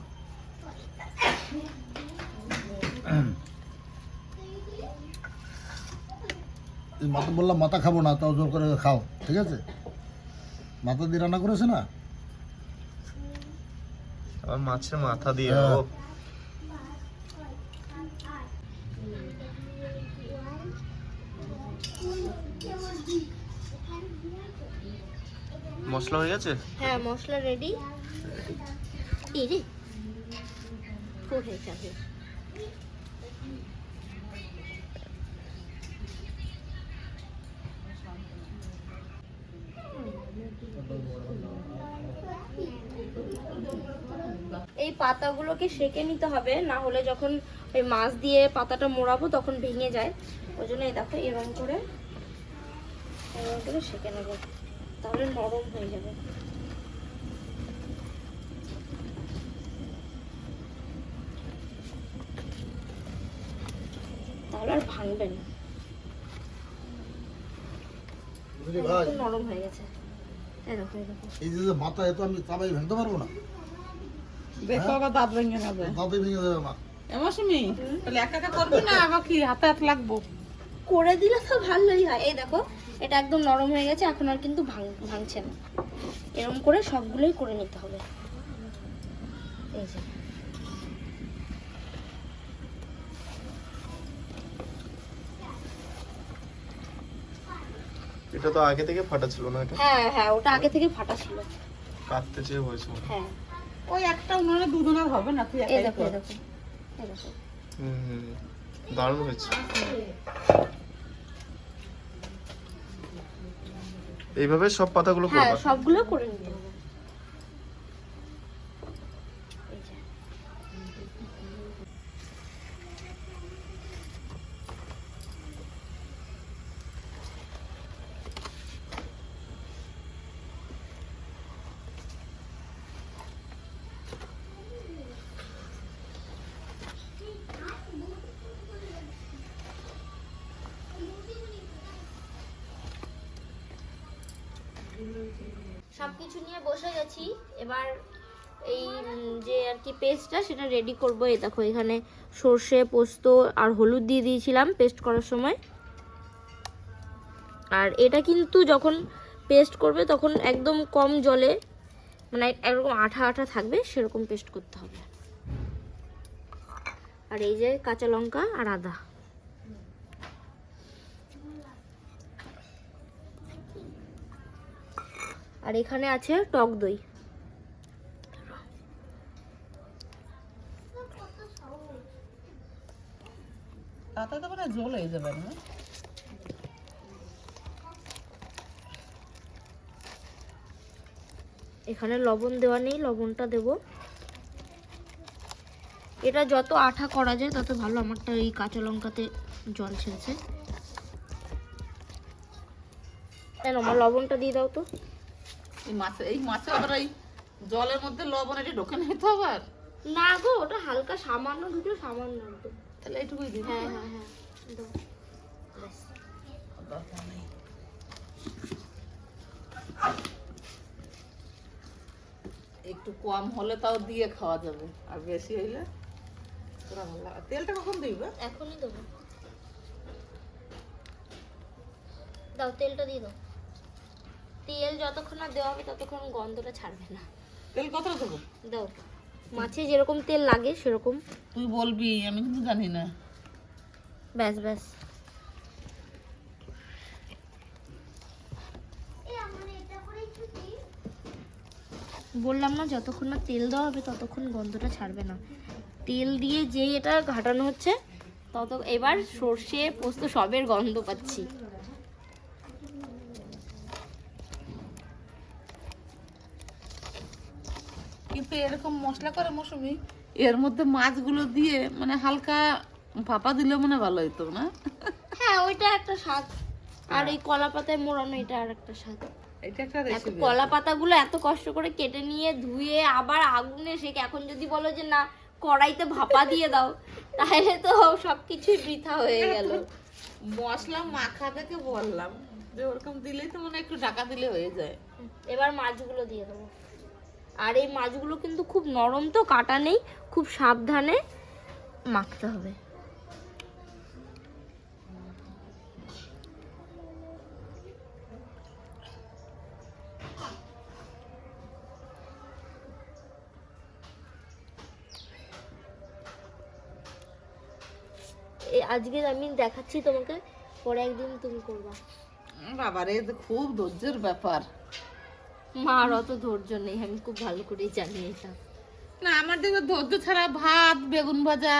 Speaker 7: এই মাথা বললাম মাথা খাবো না, তাও জোর করে খাও, ঠিক আছে? মাথা দিয়ে রান্না করেছে না।
Speaker 6: আবার মাছের মাথা দিয়ে,
Speaker 7: হ্যাঁ।
Speaker 6: ও মশলা হয়ে গেছে।
Speaker 3: হ্যাঁ, মশলা রেডি। এই রে কোথায় যাবে? এই পাতাগুলোকে সেকে নিতে হবে, না হলে যখন ওই মাছ দিয়ে পাতাটা মোড়াবো তখন ভেঙে যায়। ওই জন্য এই দেখো এরকম করে সেকে নেবো, তাহলে নরম হয়ে যাবে। ভাঙবে না,
Speaker 7: বুঝলি ভাই,
Speaker 3: একদম নরম হয়ে গেছে। এই দেখো এই দেখো।
Speaker 7: এই যে যে মাথা এত আমি চাবাই ভাঙতে পারবো না,
Speaker 2: দেখো আবার দাঁত ভেঙে যাবে।
Speaker 7: দাঁতই ভেঙে যাবে মা।
Speaker 2: মৌসুমি তাহলে একা একা করবি না আবার কি হাতে হাত লাগবো?
Speaker 3: করে দিলে তো ভালোই হয়। এই দেখো এটা একদম নরম হয়ে গেছে, এখন আর কিন্তু ভাঙছে না। এরকম করে সবগুলোই করে নিতে হবে। এই যে
Speaker 6: এটা তো আগে থেকে ফাটা ছিল না, এটা
Speaker 3: হ্যাঁ হ্যাঁ, ওটা আগে থেকে ফাটা ছিল।
Speaker 6: কাটতে চেয়ে হয়েছে।
Speaker 3: হ্যাঁ
Speaker 2: ওই একটা উনানে দুজনের হবে না, তুই
Speaker 3: এই
Speaker 2: একাই
Speaker 3: দেখো
Speaker 2: কর।
Speaker 3: এই দেখো এই দেখো।
Speaker 6: হুম, দারুণ হয়েছে। এইভাবে সব পাতাগুলো
Speaker 3: হ্যাঁ
Speaker 6: করবা।
Speaker 3: সবগুলো করে নিতে হবে। এই যে সবকিছু নিয়ে বসে গেছি। এবার এই যে আর কি পেস্টটা সেটা রেডি করব। এই দেখো এখানে সর্ষে, পোস্ত আর হলুদ দিয়ে দিয়েছিলাম পেস্ট করার সময়। আর এটা কিন্তু যখন পেস্ট করবে তখন একদম কম জলে, মানে একরকম আঠা আঠা থাকবে সেরকম পেস্ট করতে হবে। আর এই যে কাঁচা লঙ্কা আর আদা। আর এখানে আছে টক দই।
Speaker 2: তাতে তো মানে জল হয়ে যাবে না?
Speaker 3: এখানে লবণ দেওয়া নেই, লবণটা দেব। এটা যত আঠা করা যায় তত ভালো। আমারটা এই কাঁচা লঙ্কাতে জল ছেড়েছে। কেন আমার লবণটা দিয়ে দাও তো।
Speaker 2: এই মাছে আবার এই জলের মধ্যে লবণ এটা ঢোকে না তো আবার?
Speaker 3: না গো, ওটা হালকা সামান্য ঢুকলো, সামান্য একদম।
Speaker 2: তাহলে এইটুকুই দিবি?
Speaker 3: হ্যাঁ হ্যাঁ হ্যাঁ দাও। ব্যাস।
Speaker 2: দরকার নেই। একটু কম হলে তাও দিয়ে খাওয়া যাবে, আর বেশি হইলে পুরা ভালো লাগে। তেলটা কখন দিবে?
Speaker 3: এখনই দেবো। দাও তেলটা দিয়ে দাও। তেল যতক্ষণ না দেওয়া হবে ততক্ষণ গন্ধটা ছাড়বে না।
Speaker 2: তেল কতটা দেবো?
Speaker 3: দাও। মাছে যেরকম তেল লাগে সেরকম।
Speaker 2: তুই বলবি, আমি কিন্তু জানি না।
Speaker 3: ব্যাস ব্যাস। বললাম না যতক্ষণ না তেল দেওয়া হবে ততক্ষণ গন্ধটা ছাড়বে না। তেল দিয়ে যে এটা ঘাটানো হচ্ছে তত এবার সর্ষে পোস্ত সবের গন্ধ পাচ্ছি।
Speaker 2: কিন্তু এরকম মশলা করে মৌসুমি, এর মধ্যে মাছগুলো দিয়ে মানে হালকা ভাপা দিলে মনে ভালো হইতো না?
Speaker 3: হ্যাঁ ওইটা একটা স্বাদ। আর এই কলা পাতায় মোড়ানো এটা আর একটা স্বাদ।
Speaker 2: এটা একটা
Speaker 3: এত
Speaker 2: রেসিপি।
Speaker 3: কলা পাতাগুলো এত কষ্ট করে কেটে নিয়ে ধুয়ে আবার আগুনে সেকে, এখন যদি বলো যে না কড়াইতে ভাপা দিয়ে দাও তাহলে তো সবকিছুই বৃথা হয়ে গেল।
Speaker 2: মশলা মাখা থেকে বললাম যে ওরকম দিলেই তো মনে হয় একটু ঢাকা দিলে হয়ে যায়।
Speaker 3: এবার মাছগুলো দিয়ে দেবো। আর এই মাছগুলো কিন্তু খুব নরম, তো কাটা নেই, খুব সাবধানে মাখতে হবে। আজকে আমি দেখাচ্ছি তোমাকে, পরে একদিন তুমি করবা।
Speaker 2: বাবারে, এ তো খুব ধৈর্যের ব্যাপার।
Speaker 3: মার অত ধৈর্য নেই, আমি খুব ভালো করেই জানি এটা।
Speaker 2: না, আমার দেখবে ধৈর্য ছাড়া ভাত, বেগুন ভাজা,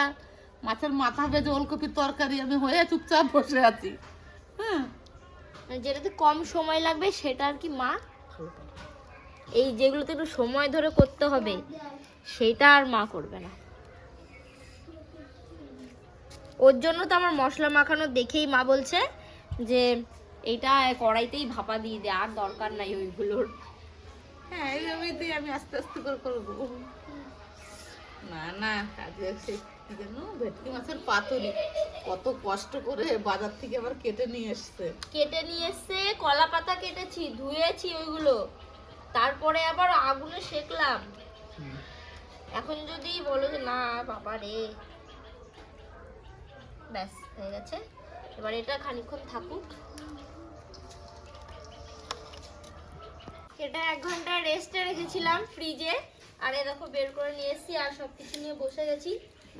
Speaker 2: মাছের মাথা ভেজে, ওলকপির তরকারি, আমি হয়ে চুপচাপ বসে আছি। হ্যাঁ,
Speaker 3: যেটাতে কম সময় লাগবে সেটা আর কি মা ভালো করে। এই যেগুলোতে একটু সময় ধরে করতে হবে সেটা আর মা করবে না। ওর জন্য তো আমার মশলা মাখানো দেখেই মা বলছে যে এইটা কড়াইতেই ভাপা দিয়ে দে, আর দরকার নাই ওইগুলোর।
Speaker 2: হ্যাঁ, এইভাবেই আমি আস্তে আস্তে করে করবো। না না, আজকে কি যেন ভেটকি মাছের পাতুরি, কত কষ্ট করে বাজার থেকে আবার কেটে নিয়ে এসছে।
Speaker 3: কেটে নিয়ে এসে কলা পাতা কেটেছি, ধুয়েছি ওইগুলো, তারপরে আবার আগুনে সেকলাম। এখন যদি বলো যে না বাবা রে, ব্যাস হয়ে গেছে। এবার এটা খানিকক্ষণ থাকুক। এটা 1 ঘন্টা রেস্টে রেখেছিলাম ফ্রিজে, আর এ দেখো বের করে নিয়ে এসেছি আর সব কিছু নিয়ে বসে গেছি।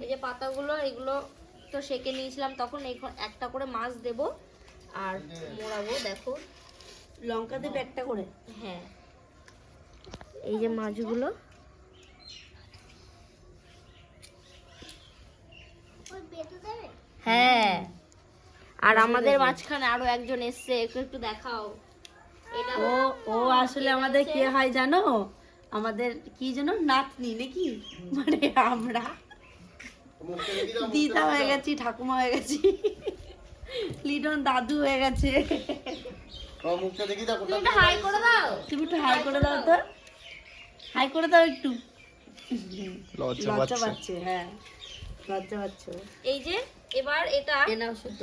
Speaker 3: এই যে পাতাগুলো, এগুলো তো সেকে নিয়েছিলাম তখন। একটা করে মাছ দেব আর মোড়াবো। দেখো
Speaker 8: লঙ্কা দেবে একটা করে।
Speaker 3: হ্যাঁ, এই যে মাছগুলো, হ্যাঁ। আর আমাদের মাঝখানে আরো একজন এসছে, একটু একটু দেখাও। এটা
Speaker 8: ও আসলে আমাদের কি হয় জানো, আমাদের কি যেন নাতনি নাকি, মানে আমরা দিদা হয়ে গেছি, ঠাকুমা হয়ে গেছি, লিটন দাদু হয়ে গেছে।
Speaker 7: মুখটা দেখি দেখো,
Speaker 3: তুমি একটু হাই করে দাও।
Speaker 8: তুমি একটু হাই করে দাও তো, হাই করে দাও একটু।
Speaker 6: লজ্জা
Speaker 8: লজ্জা
Speaker 6: পাচ্ছে।
Speaker 8: পাচ্ছে, হ্যাঁ লজ্জা পাচ্ছে।
Speaker 3: এই যে এবার এটা
Speaker 8: এ নাও শুদ্ধ।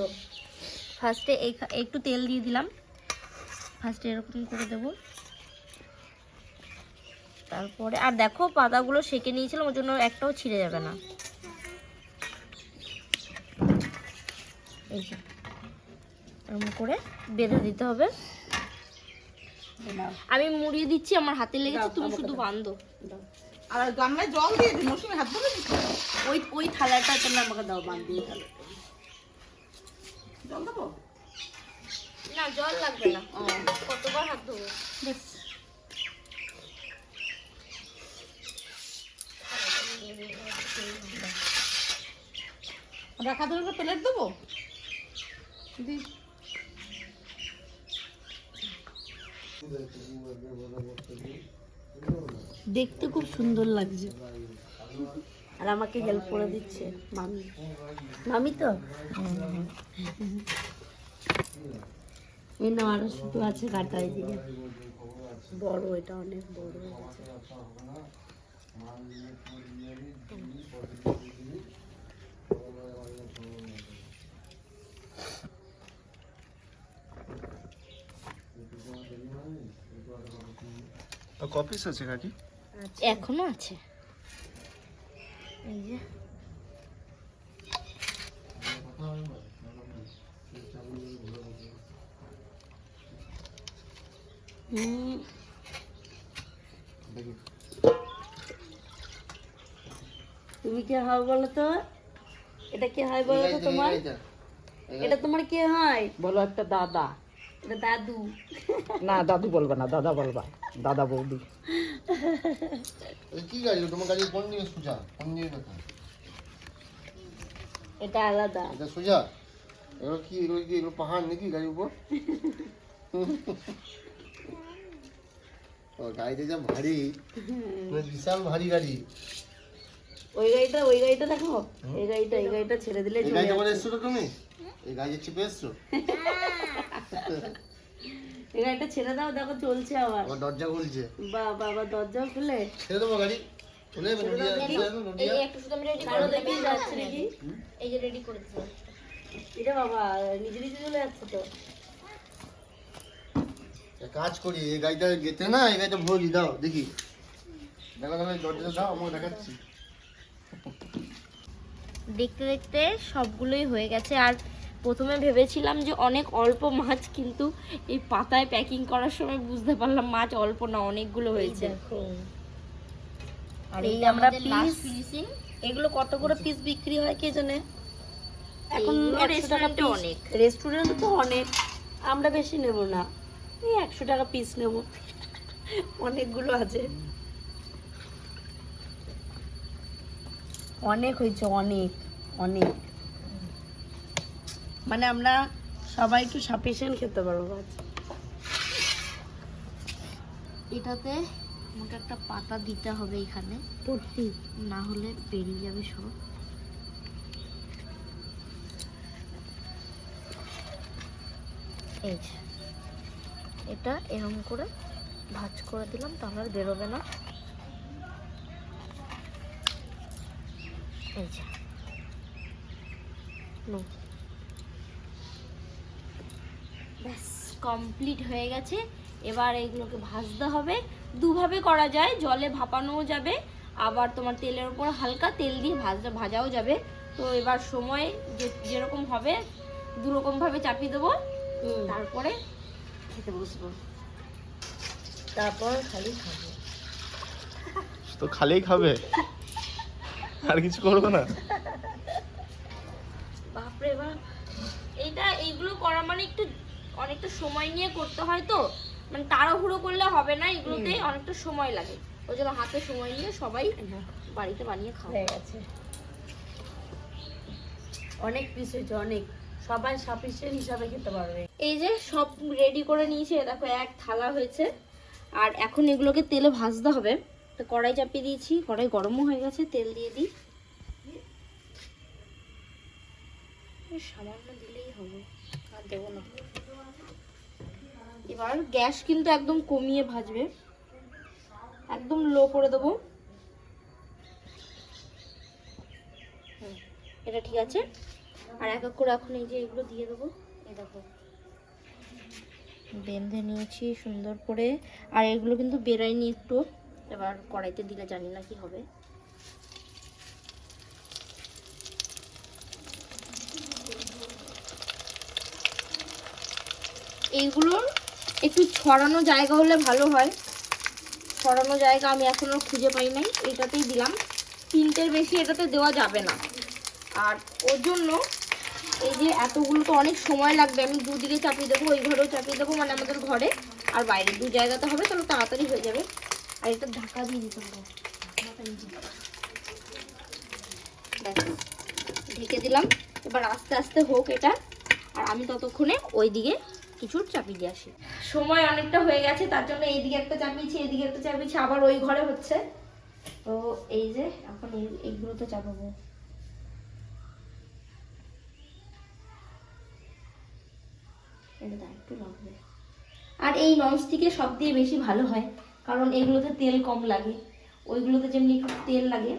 Speaker 3: ফার্স্টে একটু তেল দিয়ে দিলাম, ফার্স্টে এরকম করে দেব। তারপরে আর দেখো পাতাগুলো সেকে নিয়েছিলাম, ওর জন্য একটাও ছিঁড়ে যাবে না। এই যে এরকম করে বেঁধে দিতে হবে। আমি মুড়িয়ে দিচ্ছি, আমার হাতে লেগেছে, তুমি শুধু বাঁধো।
Speaker 2: আর গামলায় জল দিয়ে দিই, মৌসুমি হাত ধরে দিচ্ছি।
Speaker 8: ওই থালাটা তাহলে আমাকে দাও, বান্ধিয়ে থালা।
Speaker 2: জল দেবো?
Speaker 3: না জল লাগবে না, কতবার হাত ধোবো।
Speaker 2: রাখা ধরে প্লেট দেবো দি।
Speaker 8: দেখতে খুব সুন্দর লাগছে, আর আমাকে হেল্প করে দিচ্ছে মামি। মামি তো এই না, আরো শুধু আছে কাটা, এদিকে বড়, এটা অনেক বড় হয়ে গেছে।
Speaker 6: কপিস আছে কাকি?
Speaker 3: এখনো আছে, এই যে
Speaker 8: তুমি কে হয় বলো তো, এটা কে হয় বলো তো তোমার, এটা তোমার কে হয়
Speaker 2: বলো একটা দাদা।
Speaker 8: এটা দাদু।
Speaker 2: না দাদু বলবা না, দাদা বলবা, দাদা বৌদি।
Speaker 7: কি গাড়ি তোমার? গাড়ি কোন দিকে সোজা, কোন দিকে দেখা?
Speaker 8: এটা আলাদা।
Speaker 7: এটা সোজা? এগুলো কি এগুলো পাহাড় নাকি গাড়ির উপর? ও গাড়িটা যা ভারী, মানে বিশাল ভারী গাড়ি।
Speaker 8: ওই গাড়িটা দেখো, এই গাড়িটা ছেড়ে দিলে
Speaker 7: এই গাড়িটা বলে এসছো তো তুমি? এই গাড়ি চেপে এসছো?
Speaker 8: এই গাড়িটা ছেড়ে দাও, দেখো চলছে আবার।
Speaker 7: আবার দরজা খুলছে।
Speaker 8: বাবা দরজাও খুলে
Speaker 7: ছেড়ে দেবো গাড়ি, চলে যাবে নদিয়া।
Speaker 3: এই যে একটু শুধু আমি রেডি
Speaker 8: কারো দেখি যাচ্ছে নাকি।
Speaker 3: এই যে রেডি করে দিলাম।
Speaker 8: এটা বাবা নিজে নিজে চলে যাচ্ছে তো।
Speaker 7: কাজ করি, এই গাড়িটা গেতে না, এই গাড়িটা ভরি দাও দেখি। দেখো দেখো, দরজাটা দাও, আমাকে দেখাচ্ছি।
Speaker 3: দেখতে দেখতে সবগুলোই হয়ে গেছে। আর প্রথমে ভেবেছিলাম যে অনেক অল্প মাছ, কিন্তু এই পাতায় প্যাকিং করার সময় বুঝতে পারলাম মাছ অল্প না, অনেকগুলো হয়েছে। আর এই আমরা ফিনিশিং।
Speaker 8: এগুলো কত করে পিস বিক্রি হয় কে জানে? এখন
Speaker 3: এইগুলো
Speaker 8: 100 টাকা
Speaker 3: রেস্টুরেন্টে
Speaker 8: পিস।
Speaker 3: অনেক।
Speaker 8: রেস্টুরেন্টে তো অনেক, আমরা বেশি নেব না, এই 100 টাকা পিস নেব, অনেকগুলো আছে। অনেক হয়েছে, অনেক অনেক, মানে আমরা সবাই একটু সাফিসিয়েন্ট খেতে পারবো মাছ।
Speaker 3: এটাতে মোটা একটা পাতা দিতে হবে এখানে,
Speaker 8: সত্যি
Speaker 3: না হলে বেরিয়ে যাবে সব। এই যে এটা এরকম করে ভাঁজ করে দিলাম, তাহলে আর বেরোবে না। এই যে ব্যাস কমপ্লিট হয়ে গেছে। এবার এইগুলোকে ভাজতে হবে। দুভাবে করা যায়, জলে ভাপানোও যাবে, আবার তোমার তেলের উপর হালকা তেল দিয়ে ভাজাও যাবে। তো এবার সময় যেরকম হবে দুরকম ভাবে চাপিয়ে দেবো, তারপরে খেতে বসবো।
Speaker 8: তারপর খালি খাবো।
Speaker 6: তো খালেই খাবে, আর কিছু করবো না?
Speaker 3: বাপরে বাপ, এইগুলো করা মানে একটু অনেকটা সময় নিয়ে করতে হয়, তো মানে তাড়াহুড়ো করলে হবে না, এগুলোতে অনেকটা সময় লাগে। ওই জন্য হাতে সময় নিয়ে সবাই বাড়িতে বানিয়ে খাওয়া
Speaker 8: হয়ে গেছে, অনেক পিস হয়েছে, অনেক, সবাই সাফিসিয়েন্ট হিসাবে খেতে পারবে।
Speaker 3: এই যে সব রেডি করে নিয়েছি, দেখো এক থালা হয়েছে। আর এখন এগুলোকে তেলে ভাজতে হবে। তো কড়াই চাপিয়ে দিয়েছি, কড়াই গরমও হয়ে গেছে, তেল দিয়ে দিই। সামান্য দিলেই হবে, আর দেবো না। এবার গ্যাস কিন্তু একদম কমিয়ে ভাজবে, একদম লো করে দেবো। এটা ঠিক আছে। আর এক এক করে এখন এই যে এগুলো দিয়ে দেবো। এই দেখো বেঁধে নিয়েছি সুন্দর করে, আর এগুলো কিন্তু বেরোয়নি একটু। এবার কড়াইতে দিলে জানি না কি হবে। এইগুলোর একটু ছড়ানো জায়গা হলে ভালো হয়, ছড়ানো জায়গা আমি এখনো খুঁজে পাই নাই। এটাতেই দিলাম, 3টের বেশি এটাতে দেওয়া যাবে না। আর ওর জন্য এই যে এতগুলো তো অনেক সময় লাগবে, আমি দুদিকে চাপিয়ে দেবো, ওই ঘরেও চাপিয়ে দেবো, মানে আমাদের ঘরে আর বাইরে 2 জায়গাতে হবে, তাহলে তাড়াতাড়ি হয়ে যাবে। আর এটা ঢাকা দিয়ে দিতে হবে, ঢেকে দিলাম। এবার আস্তে আস্তে হোক এটা, আর আমি ততক্ষণে ওই দিকে কিছু চাপিয়ে দিয়ে আসি। সময় অনেকটা হয়ে গেছে, তার জন্য এইদিকে একটা চাপিয়েছি, এইদিকে একটা চাপিয়েছি, আবার ওই ঘরে হচ্ছে। তো এই যে এখন এইগুলো তো চাপাবো। একটু লাগবে। আর এই ননস্টিকে সব দিয়ে বেশি ভালো হয়, কারণ এগুলোতে তেল কম লাগে। ওইগুলোতে যেমনি একটু তেল লাগে,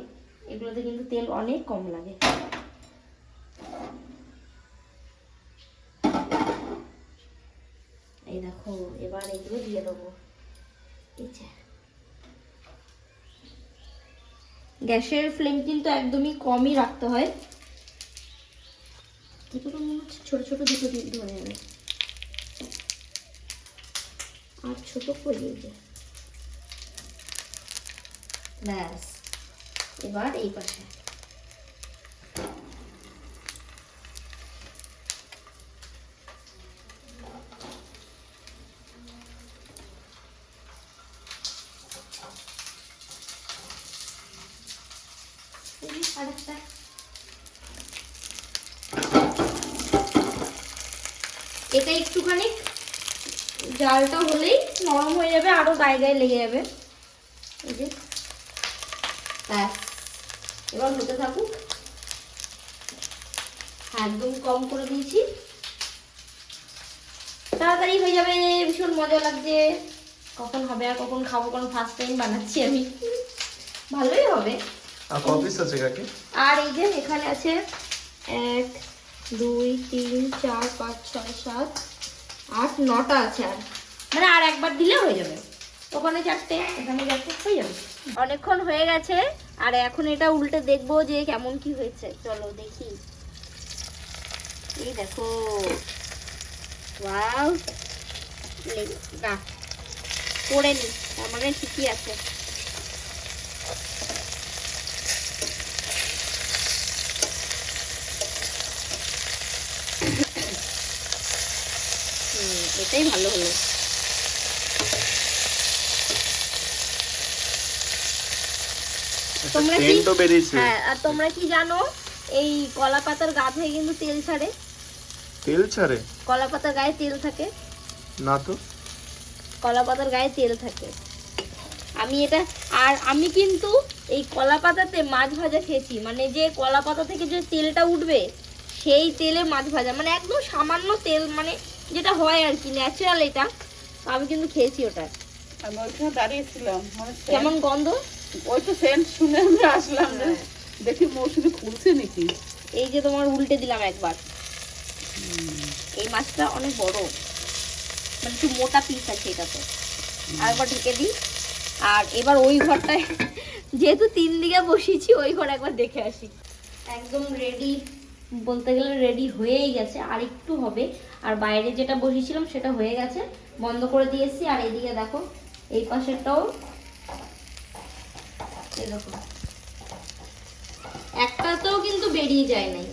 Speaker 3: এগুলোতে কিন্তু তেল অনেক কম লাগে। এই দেখো, এবার এগুলো দিয়ে দেবো। গ্যাসের ফ্লেম কিন্তু একদমই কমই রাখতে হয়। এগুলো মনে হচ্ছে ছোট ছোট দুটো দিয়ে ধরে যাবে, আর ছোট করে দিয়েছে। ব্যাস, এবার এই পাশে আরেকটা। এটা একটুখানি জালটা হলেই নরম হয়ে যাবে, আরো গায়ে গায়ে লেগে যাবে। এই যে এবার হতে থাকুক। একদম কম করে দিয়েছি, তাড়াতাড়ি হয়ে যাবে, ভীষণ মজা লাগছে। কখন হবে আর কখন খাবো, কারণ ফার্স্ট টাইম বানাচ্ছি আমি। ভালোই হবে।
Speaker 6: আর কপিস আছে কাকি?
Speaker 3: আর এই যে এখানে আছে 1 2 3 4 5 6 7 8 9টা আছে, আর মানে আর একবার দিলে হয়ে যাবে। ওখানে 4টে, এখানে 4টে, হয়ে যাবে। অনেকক্ষণ হয়ে গেছে, আর এখন এটা উল্টে দেখবো যে কেমন কি হয়েছে। চলো দেখি। এই দেখো, ওয়াও, না পড়ে নি, তার মানে ঠিকই আছে। এটাই ভালো হলো। তোমরা কি, হ্যাঁ, আর তোমরা কি জানো এই কলা পাতার গা থেকে কিন্তু তেল ছাড়ে?
Speaker 6: তেল ছাড়ে?
Speaker 3: কলা পাতার গায়ে তেল থাকে
Speaker 6: না তো।
Speaker 3: কলা পাতার গায়ে তেল থাকে। আমি এটা, আর আমি কিন্তু এই কলা পাতাতে মাছ ভাজা খেয়েছি, মানে যে কলা পাতা থেকে যে তেলটা উঠবে সেই তেলে মাছ ভাজা, মানে একদম সামান্য তেল, মানে যেটা হয় আর কি ন্যাচারাল, এটা আমি কিন্তু খেয়েছি ওটা।
Speaker 2: আমি ওইখানে দাঁড়িয়েছিলাম, মানে
Speaker 3: কেমন গন্ধ,
Speaker 2: ওই তো সেন্ট শুনে আমি আসলাম, দেখি মৌসুমি খুলছে নাকি।
Speaker 3: এই যে তোমার উল্টে দিলাম একবার। এই মাছটা অনেক বড়, মানে একটু মোটা পিস আছে এটাতে। আরেকবার ঢেকে দিই। আর এবার ওই ঘরটায় যেহেতু 3 দিকে বসিয়েছি, ওই ঘর একবার দেখে আসি। একদম রেডি বলতে গেলে রেডি হয়েই গেছে, আর একটু হবে। আর বাইরে যেটা বসিয়েছিলাম সেটা হয়ে গেছে, বন্ধ করে দিয়েছি। আর এদিকে দেখো এই পাশেরটাও, এই দেখো একটাতেও কিন্তু বেরিয়ে যায় নাই।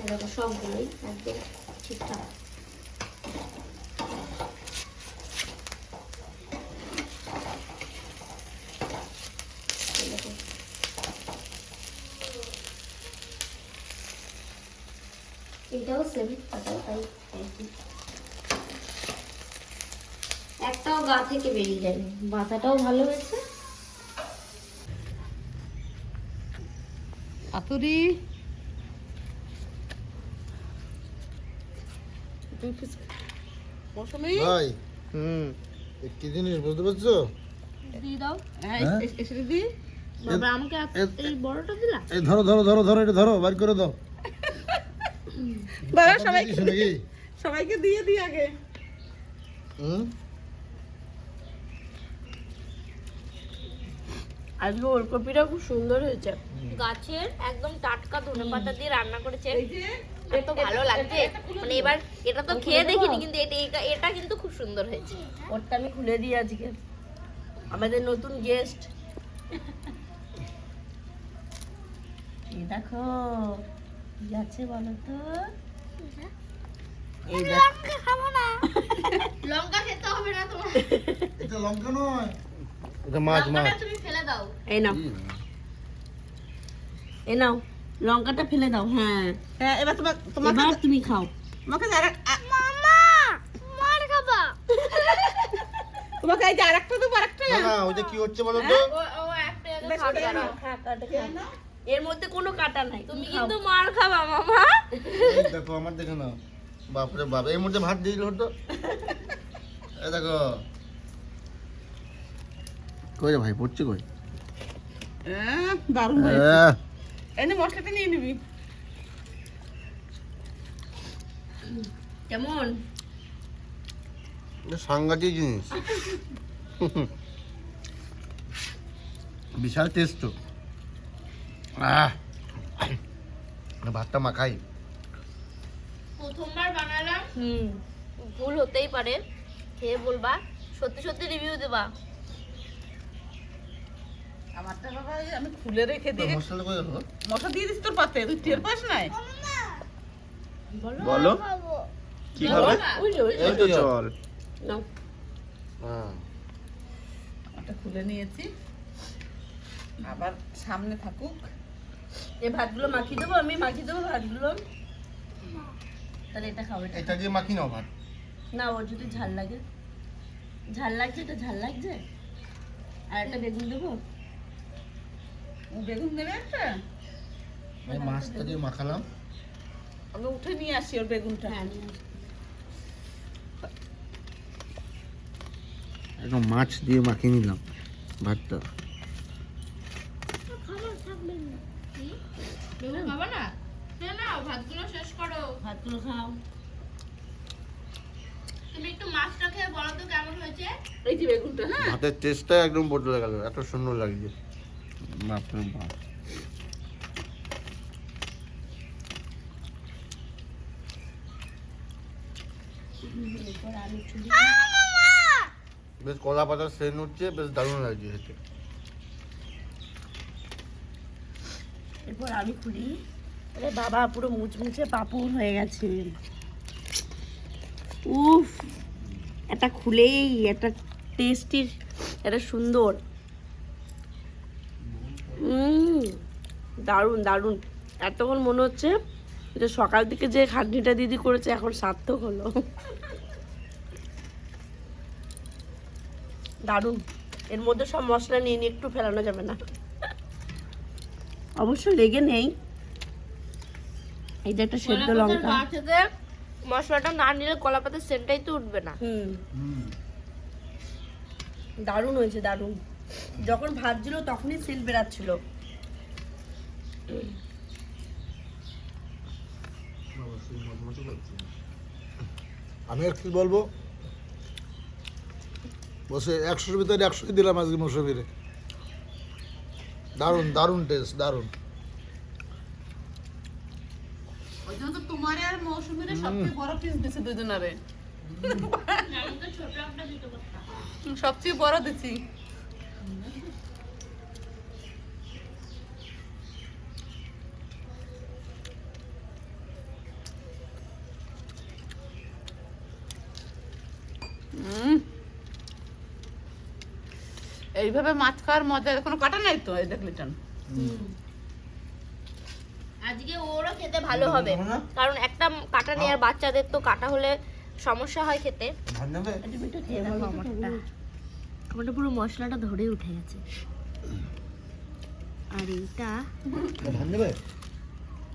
Speaker 3: এই দেখো সবগুলোই একদম ঠিকঠাক। এটাও সেম, এটাও তাই একই। একটাও গা থেকে বেরিয়ে যায়নি, মাথাটাও ভালো হয়েছে।
Speaker 2: পাতুরি মৌসুমি,
Speaker 7: ভাই
Speaker 6: হুম
Speaker 7: কি জিনিস বুঝতে পারছো?
Speaker 3: দিয়ে দাও
Speaker 2: হ্যাঁ এসে দি।
Speaker 3: বাবা, আমাকে এই বড়টা দিলা?
Speaker 7: এই ধরো ধরো ধরো ধরো, এটা ধরো, বার করে দাও।
Speaker 2: দাঁড়া, সবাই
Speaker 7: কিছু নাকি?
Speaker 2: সবাইকে দিয়ে দিই আগে।
Speaker 7: হুম,
Speaker 8: আজকে ওলকপিটা খুব সুন্দর হয়েছে।
Speaker 3: গাছের একদম টাটকা ধনেপাতা দিয়ে রান্না করেছে,
Speaker 2: এই যে
Speaker 3: এত ভালো লাগছে। মানে এবার এটা তো খেয়ে দেখিনি, কিন্তু এটা কিন্তু খুব সুন্দর হয়েছে।
Speaker 8: ওরটা আমি খুলে দিই আজকে, আমাদের নতুন গেস্ট। এই দেখো কি আছে বলো তো। এই দেখো,
Speaker 3: লঙ্কা খাবো না, লঙ্কা খেতে হবে না তোমার।
Speaker 7: এটা লঙ্কা নয়, এটা মাছ মাছ।
Speaker 3: লঙ্কাটা তুমি ফেলে দাও।
Speaker 8: এই নাও, এই নাও, লঙ্কাটা ফেলে দাও। হ্যাঁ,
Speaker 2: হ্যাঁ, এবার তোমাকে
Speaker 8: এবার তুমি খাও।
Speaker 2: তোমাকে
Speaker 3: মামা মার খাবা।
Speaker 2: তোমাকে এই যে আরেকটা দেবো, আরেকটা।
Speaker 7: না না, ওইটা কি হচ্ছে বলো তো?
Speaker 3: ও একটা
Speaker 2: বেশ,
Speaker 3: খাবে
Speaker 2: খেয়ে
Speaker 3: না।
Speaker 2: নাও।
Speaker 8: খা, কাটে খা। এর মধ্যে কোনো কাটা নাই,
Speaker 3: তুমি
Speaker 8: খাও।
Speaker 3: কিন্তু মার খাবা মামা।
Speaker 7: এই দেখো আমার, দেখে নাও। বাপরে বাপ, এর মধ্যে ভাত দিয়ে দিল হতো। এই দেখো কই রে ভাই, পড়ছে কই?
Speaker 2: হ্যাঁ, দারুণ হয়েছে। এনে মশলাটা নিয়ে নিবি।
Speaker 8: কেমন?
Speaker 7: সাংঘাতিক জিনিস, বিশাল টেস্ট তো। ভাতটা মাখাই।
Speaker 3: প্রথমবার বানালাম, ভুল হতেই পারে, খেয়ে বলবা, সত্যি সত্যি রিভিউ দেবা।
Speaker 2: আমারটা বাবা এই আমি খুলে রেখে দিয়ে
Speaker 7: মশলা কই হলো?
Speaker 2: মশলা দিয়ে দিস তোর পাতে, তুই টের পাস নাই?
Speaker 6: বলো কি খাবে?
Speaker 8: ওই যে, ওই যে।
Speaker 6: এই তো চল।
Speaker 8: নাও।
Speaker 7: হ্যাঁ,
Speaker 2: আমারটা খুলে নিয়েছি, আবার সামনে থাকুক।
Speaker 8: এই ভাতগুলো মাখিয়ে দেবো, আমি মাখিয়ে দেবো ভাতগুলো। তাহলে এটা খাও, এটা
Speaker 7: এটা দিয়ে মাখি নাও ভাত।
Speaker 8: না, ওর যদি ঝাল লাগে। ঝাল লাগছে, এটা ঝাল লাগছে। আর একটা বেগুন দেবো।
Speaker 2: বেগুন দেবে একটা?
Speaker 7: আমি মাছটা দিয়ে মাখালাম।
Speaker 2: আমি উঠে নিয়ে আসি ওর বেগুনটা।
Speaker 8: হ্যাঁ, নিয়ে আসো।
Speaker 7: একদম মাছ দিয়ে মাখিয়ে নিলাম ভাতটা।
Speaker 3: বেগুন খাবা না? না, ভাতগুলো শেষ করো।
Speaker 8: ভাতগুলো খাও।
Speaker 3: তুমি একটু মাছটা খেয়ে বলো তো কেমন হয়েছে।
Speaker 2: এই যে বেগুনটা, হ্যাঁ
Speaker 7: ভাতের টেস্টটা একদম বদলে গেল, এত সুন্দর লাগছে। বাপরে বাপ।
Speaker 8: এরপর আলু ছুরি।
Speaker 7: বেশ কলা পাতার সেন উঠছে, বেশ দারুণ লাগছে খেতে।
Speaker 8: এরপর আমি খুলি। আরে বাবা, পুরো মুচমুচে পাপড় হয়ে গেছে। উফ, এটা খুলেই একটা টেস্টি, এটা সুন্দর। দারুণ দারুণ। এতক্ষণ মনে হচ্ছে যে সকাল থেকে যে খাটনিটা দিদি করেছে এখন সার্থক হলো। দারুণ। এর মধ্যে সব মশলা নিয়ে নিয়ে একটু ফেলানো যাবে না, অবশ্য লেগে নেই। এই যে একটা সেদ্ধ লঙ্কা।
Speaker 3: মশলাটা না নিলে কলা পাতার সেন্টটাই তো উঠবে না।
Speaker 8: দারুণ হয়েছে, দারুণ। যখন ভাজছিল তখনই সেন্ট বেরাচ্ছিল।
Speaker 7: আমি আর কি বলবো, বসে 100-এর ভিতরে 100 দিলাম আজকে মৌসুমিরে। দারুণ দারুণ টেস্ট, দারুণ।
Speaker 2: ওই জন্য তো তোমার আর মৌসুমীর সবচেয়ে বড় পিস দিছে দুজনারে। সবচেয়ে বড় দিছি। এইভাবে মাছ খাওয়ার মজা কোনো কাটা নাই তো, এই দেখ লিটন।
Speaker 3: আজকে ওরও খেতে ভালো হবে, কারণ একটা কাটা নেই আর বাচ্চাদের তো কাটা হলে সমস্যা হয় খেতে। আমারটা পুরো মশলাটা ধরে উঠে গেছে। আর এইটা
Speaker 7: ভাত নেবে?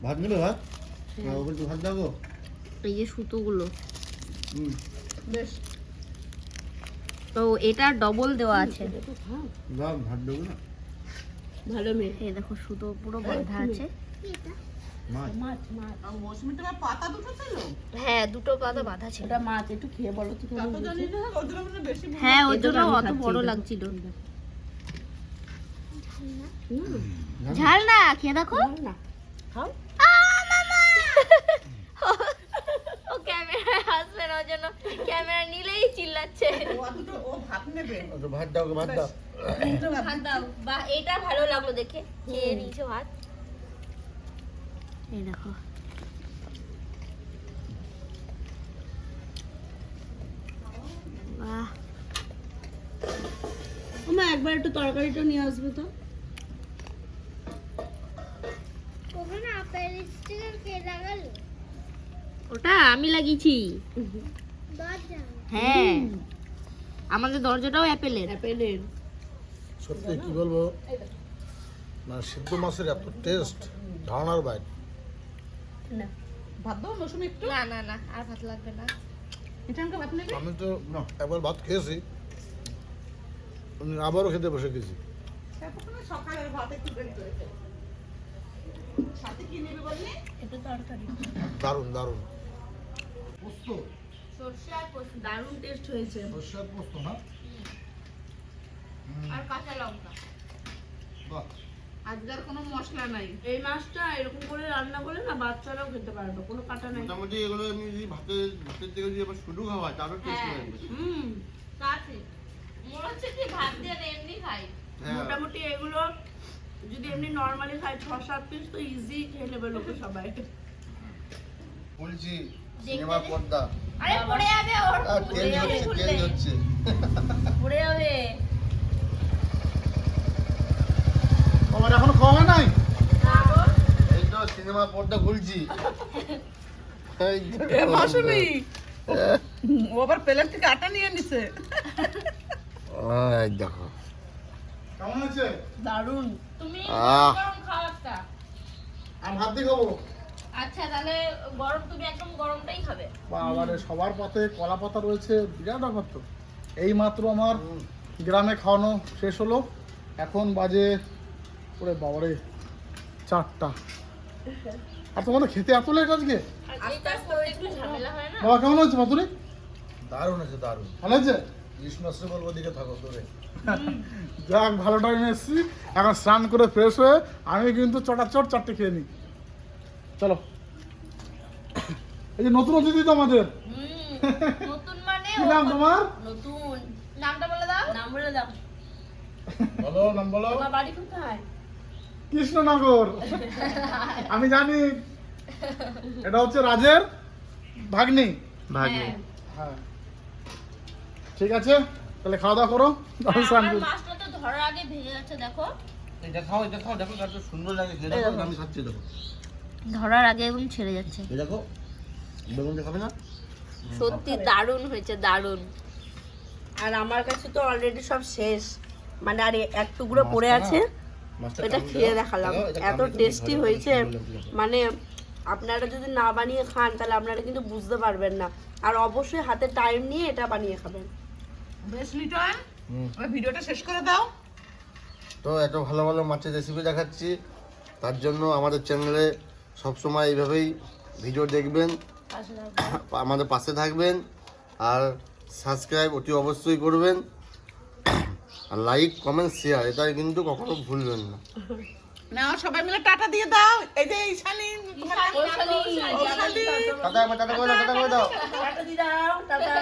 Speaker 7: ভাত নেবে? ভাত ওকে একটু ভাত দাও।
Speaker 3: এই যে সুতোগুলো,
Speaker 2: বেশ
Speaker 3: তো এটা ডবল দেওয়া আছে।
Speaker 7: দাও, ভাত দেবো না।
Speaker 8: ভালো মেয়ে।
Speaker 3: এই দেখো সুতো পুরো বাঁধা আছে।
Speaker 7: মাছ
Speaker 2: আর মৌসুমী তোমার পাতা দুটো ছিল?
Speaker 3: হ্যাঁ, দুটো পাতা বাঁধা ছিল।
Speaker 8: ওটা মাছ, একটু খেয়ে বলো তো কেমন
Speaker 2: তা তো জানি না, ওদের মনে হয় বেশি
Speaker 3: হ্যাঁ, ওই জন্য
Speaker 8: আমি
Speaker 3: অত
Speaker 8: খাচ্ছি
Speaker 3: বড়
Speaker 8: এটা।
Speaker 3: লাগছিল। ঝাল না, খেয়ে দেখো।
Speaker 8: না খাও।
Speaker 3: ও ক্যামেরায় হাসবে না, ওই জন্য ক্যামেরা নিলেই চিল্লাচ্ছে।
Speaker 2: ও ভাত নেবে।
Speaker 7: একটু ভাত দাও, ওকে ভাত দাও।
Speaker 3: ভাত দাও। বাহ, এটা ভালো লাগলো দেখে, খেয়ে নিয়েছো ভাত। এই দেখো, বাহ,
Speaker 8: মা একবার একটু তরকারিটা নিয়ে আসবে তো।
Speaker 3: ওটা আমি লাগিয়েছি। হ্যাঁ, আমাদের দরজাটাও অ্যাপেলের।
Speaker 8: অ্যাপেলের।
Speaker 7: সত্যি কি বলবো, মানে সিদ্ধ মাছের এত টেস্ট ধারণার বাইরে।
Speaker 2: ভাত দাও মৌসুমী একটু।
Speaker 3: না না না, আর ভাত লাগবে না।
Speaker 2: এটাকে ভাত নেবে?
Speaker 7: আমি তো একবার ভাত খেয়েছি, আমি আবারও খেতে বসে গেছি।
Speaker 2: সকালের ভাত একটু বের করে দাও। সাথে কি নেবে বললি?
Speaker 3: এটা তরকারি।
Speaker 7: দারুণ দারুণ। পোস্ত,
Speaker 3: সরষে আর পোস্ত
Speaker 8: দারুণ টেস্ট হয়েছে।
Speaker 7: সর্ষের পোস্ত না?
Speaker 3: আর কাঁচা লঙ্কা।
Speaker 7: বাহ,
Speaker 2: আজকে আর কোনো মশলা নাই।
Speaker 8: এই মাছটা এরকম করে রান্না করে না বাচ্চারাও খেতে পারবে, কোনো কাটা নাই।
Speaker 5: মোটামুটি এগুলো আমি যদি ভাতের থেকে যদি আবার শুধু খাওয়া হয় তারও টেস্ট
Speaker 3: হ্যাঁ।
Speaker 5: লাগবে।
Speaker 8: হুম,
Speaker 3: তা ঠিক। মনে হচ্ছে কি ভাত দিয়ে না এমনি খাই।
Speaker 5: হ্যাঁ।
Speaker 8: মোটামুটি এগুলো যদি এমনি নর্মালি খাই 6-7 পিস তো ইজি খেয়ে নেবে লোকে সবাই।
Speaker 5: বলছি
Speaker 3: দেখতে
Speaker 5: সিনেমার
Speaker 3: দে।
Speaker 5: পর্দা
Speaker 3: আরে পড়ে যাবে ওর।
Speaker 5: চেঞ্জ হচ্ছে, চেঞ্জ হচ্ছে।
Speaker 3: পড়ে যাবে।
Speaker 1: তোমার এখনো খাওয়া হয় নাই?
Speaker 5: এই তো সিনেমার পর্দা খুলছি। এই তো।
Speaker 2: এ মৌসুমী, ও আবার প্লেট থেকে আটা নিয়ে নিছে।
Speaker 5: এই দেখো
Speaker 1: কেমন হয়েছে?
Speaker 8: দারুণ।
Speaker 3: তুমি
Speaker 5: আহ।
Speaker 3: গরম খাও একটা।
Speaker 1: আমি ভাত দিয়ে খাবো।
Speaker 3: আচ্ছা, তাহলে গরম তুমি একদম গরমটাই খাবে।
Speaker 1: বাবারে, সবার পাতে কলা পাতা রয়েছে, বিরাট ব্যাপার তো। এই মাত্র আমার গ্রামে খাওয়ানো শেষ হলো, এখন বাজে ওরে বাবারে 4টা। আর তোমাদের খেতে এত লেট আজকে?
Speaker 3: আর এটা করতে একটু ঝামেলা হয় না?
Speaker 1: বাবা কেমন হয়েছে মাতুরি?
Speaker 7: দারুণ আছে, দারুণ।
Speaker 1: ভালো হয়েছে?
Speaker 7: ইলিশ মাছটা বলবো, দিকে থাকো তোরে।
Speaker 1: যাক, ভালো টাইমে এসেছি। এখন স্নান করে ফ্রেশ হয়ে আমি কিন্তু চটাচট 4টে খেয়ে নিই। চলো, এই যে নতুন অতিথি তো আমাদের।
Speaker 3: নতুন মানে
Speaker 1: কি নাম তোমার?
Speaker 8: নতুন।
Speaker 3: নামটা বলে দাও।
Speaker 8: নাম বলে দাও।
Speaker 1: বলো, নাম বলো।
Speaker 8: তোমার বাড়ি কোথায়?
Speaker 1: কৃষ্ণনগর। আমি জানি, এটা হচ্ছে রাজের ভাগ্নি।
Speaker 6: ভাগ্নে।
Speaker 1: হ্যাঁ, ঠিক আছে, তাহলে খাওয়া দাওয়া করো। আমি স্নান
Speaker 3: আমার
Speaker 1: করি।
Speaker 3: মাছটা তো ধরার আগে ভেঙে যাচ্ছে, দেখো।
Speaker 5: এটা খাও, এটা খাও, দেখো কত সুন্দর লাগে। খেতে দেখো, আমি খাচ্ছি দেখো।
Speaker 3: ধরার আগে একদম ছেড়ে যাচ্ছে।
Speaker 5: এই দেখো বেগুন খাবে না?
Speaker 3: সত্যি দারুণ হয়েছে, দারুণ।
Speaker 8: আর আমার কাছে তো অলরেডি সব শেষ, মানে আর এক টুকরো পড়ে আছে।
Speaker 5: মাছটা
Speaker 8: এটা
Speaker 5: কামড়ে
Speaker 8: খেয়ে
Speaker 5: দাও।
Speaker 8: দেখালাম,
Speaker 5: দেখো, এটা
Speaker 8: এত
Speaker 5: কামড়ে দাও,
Speaker 8: টেস্টি
Speaker 5: ভালো
Speaker 8: হয়েছে।
Speaker 5: সুন্দর লাগছে।
Speaker 8: মানে আপনারা যদি না বানিয়ে খান তাহলে আপনারা কিন্তু বুঝতে পারবেন না। আর অবশ্যই হাতে টাইম নিয়ে এটা বানিয়ে খাবেন।
Speaker 2: বেশ লিটন,
Speaker 5: হুম।
Speaker 2: ওই ভিডিওটা শেষ করে দাও।
Speaker 5: তো এত ভালো ভালো মাছের রেসিপি দেখাচ্ছি, তার জন্য আমাদের চ্যানেলে সবসময় এইভাবেই
Speaker 7: ভিডিও দেখবেন, আমাদের পাশে থাকবেন, আর সাবস্ক্রাইব অতি অবশ্যই করবেন, আর লাইক কমেন্ট শেয়ার এটাই কিন্তু কখনো ভুলবেন না।
Speaker 2: না সবাই মিলে টাটা দিয়ে দাও। এই যে ঈশানী
Speaker 7: টাটা টাটা করে দাও, টাটা করে দাও।
Speaker 8: টাটা দি দাও, টাটা।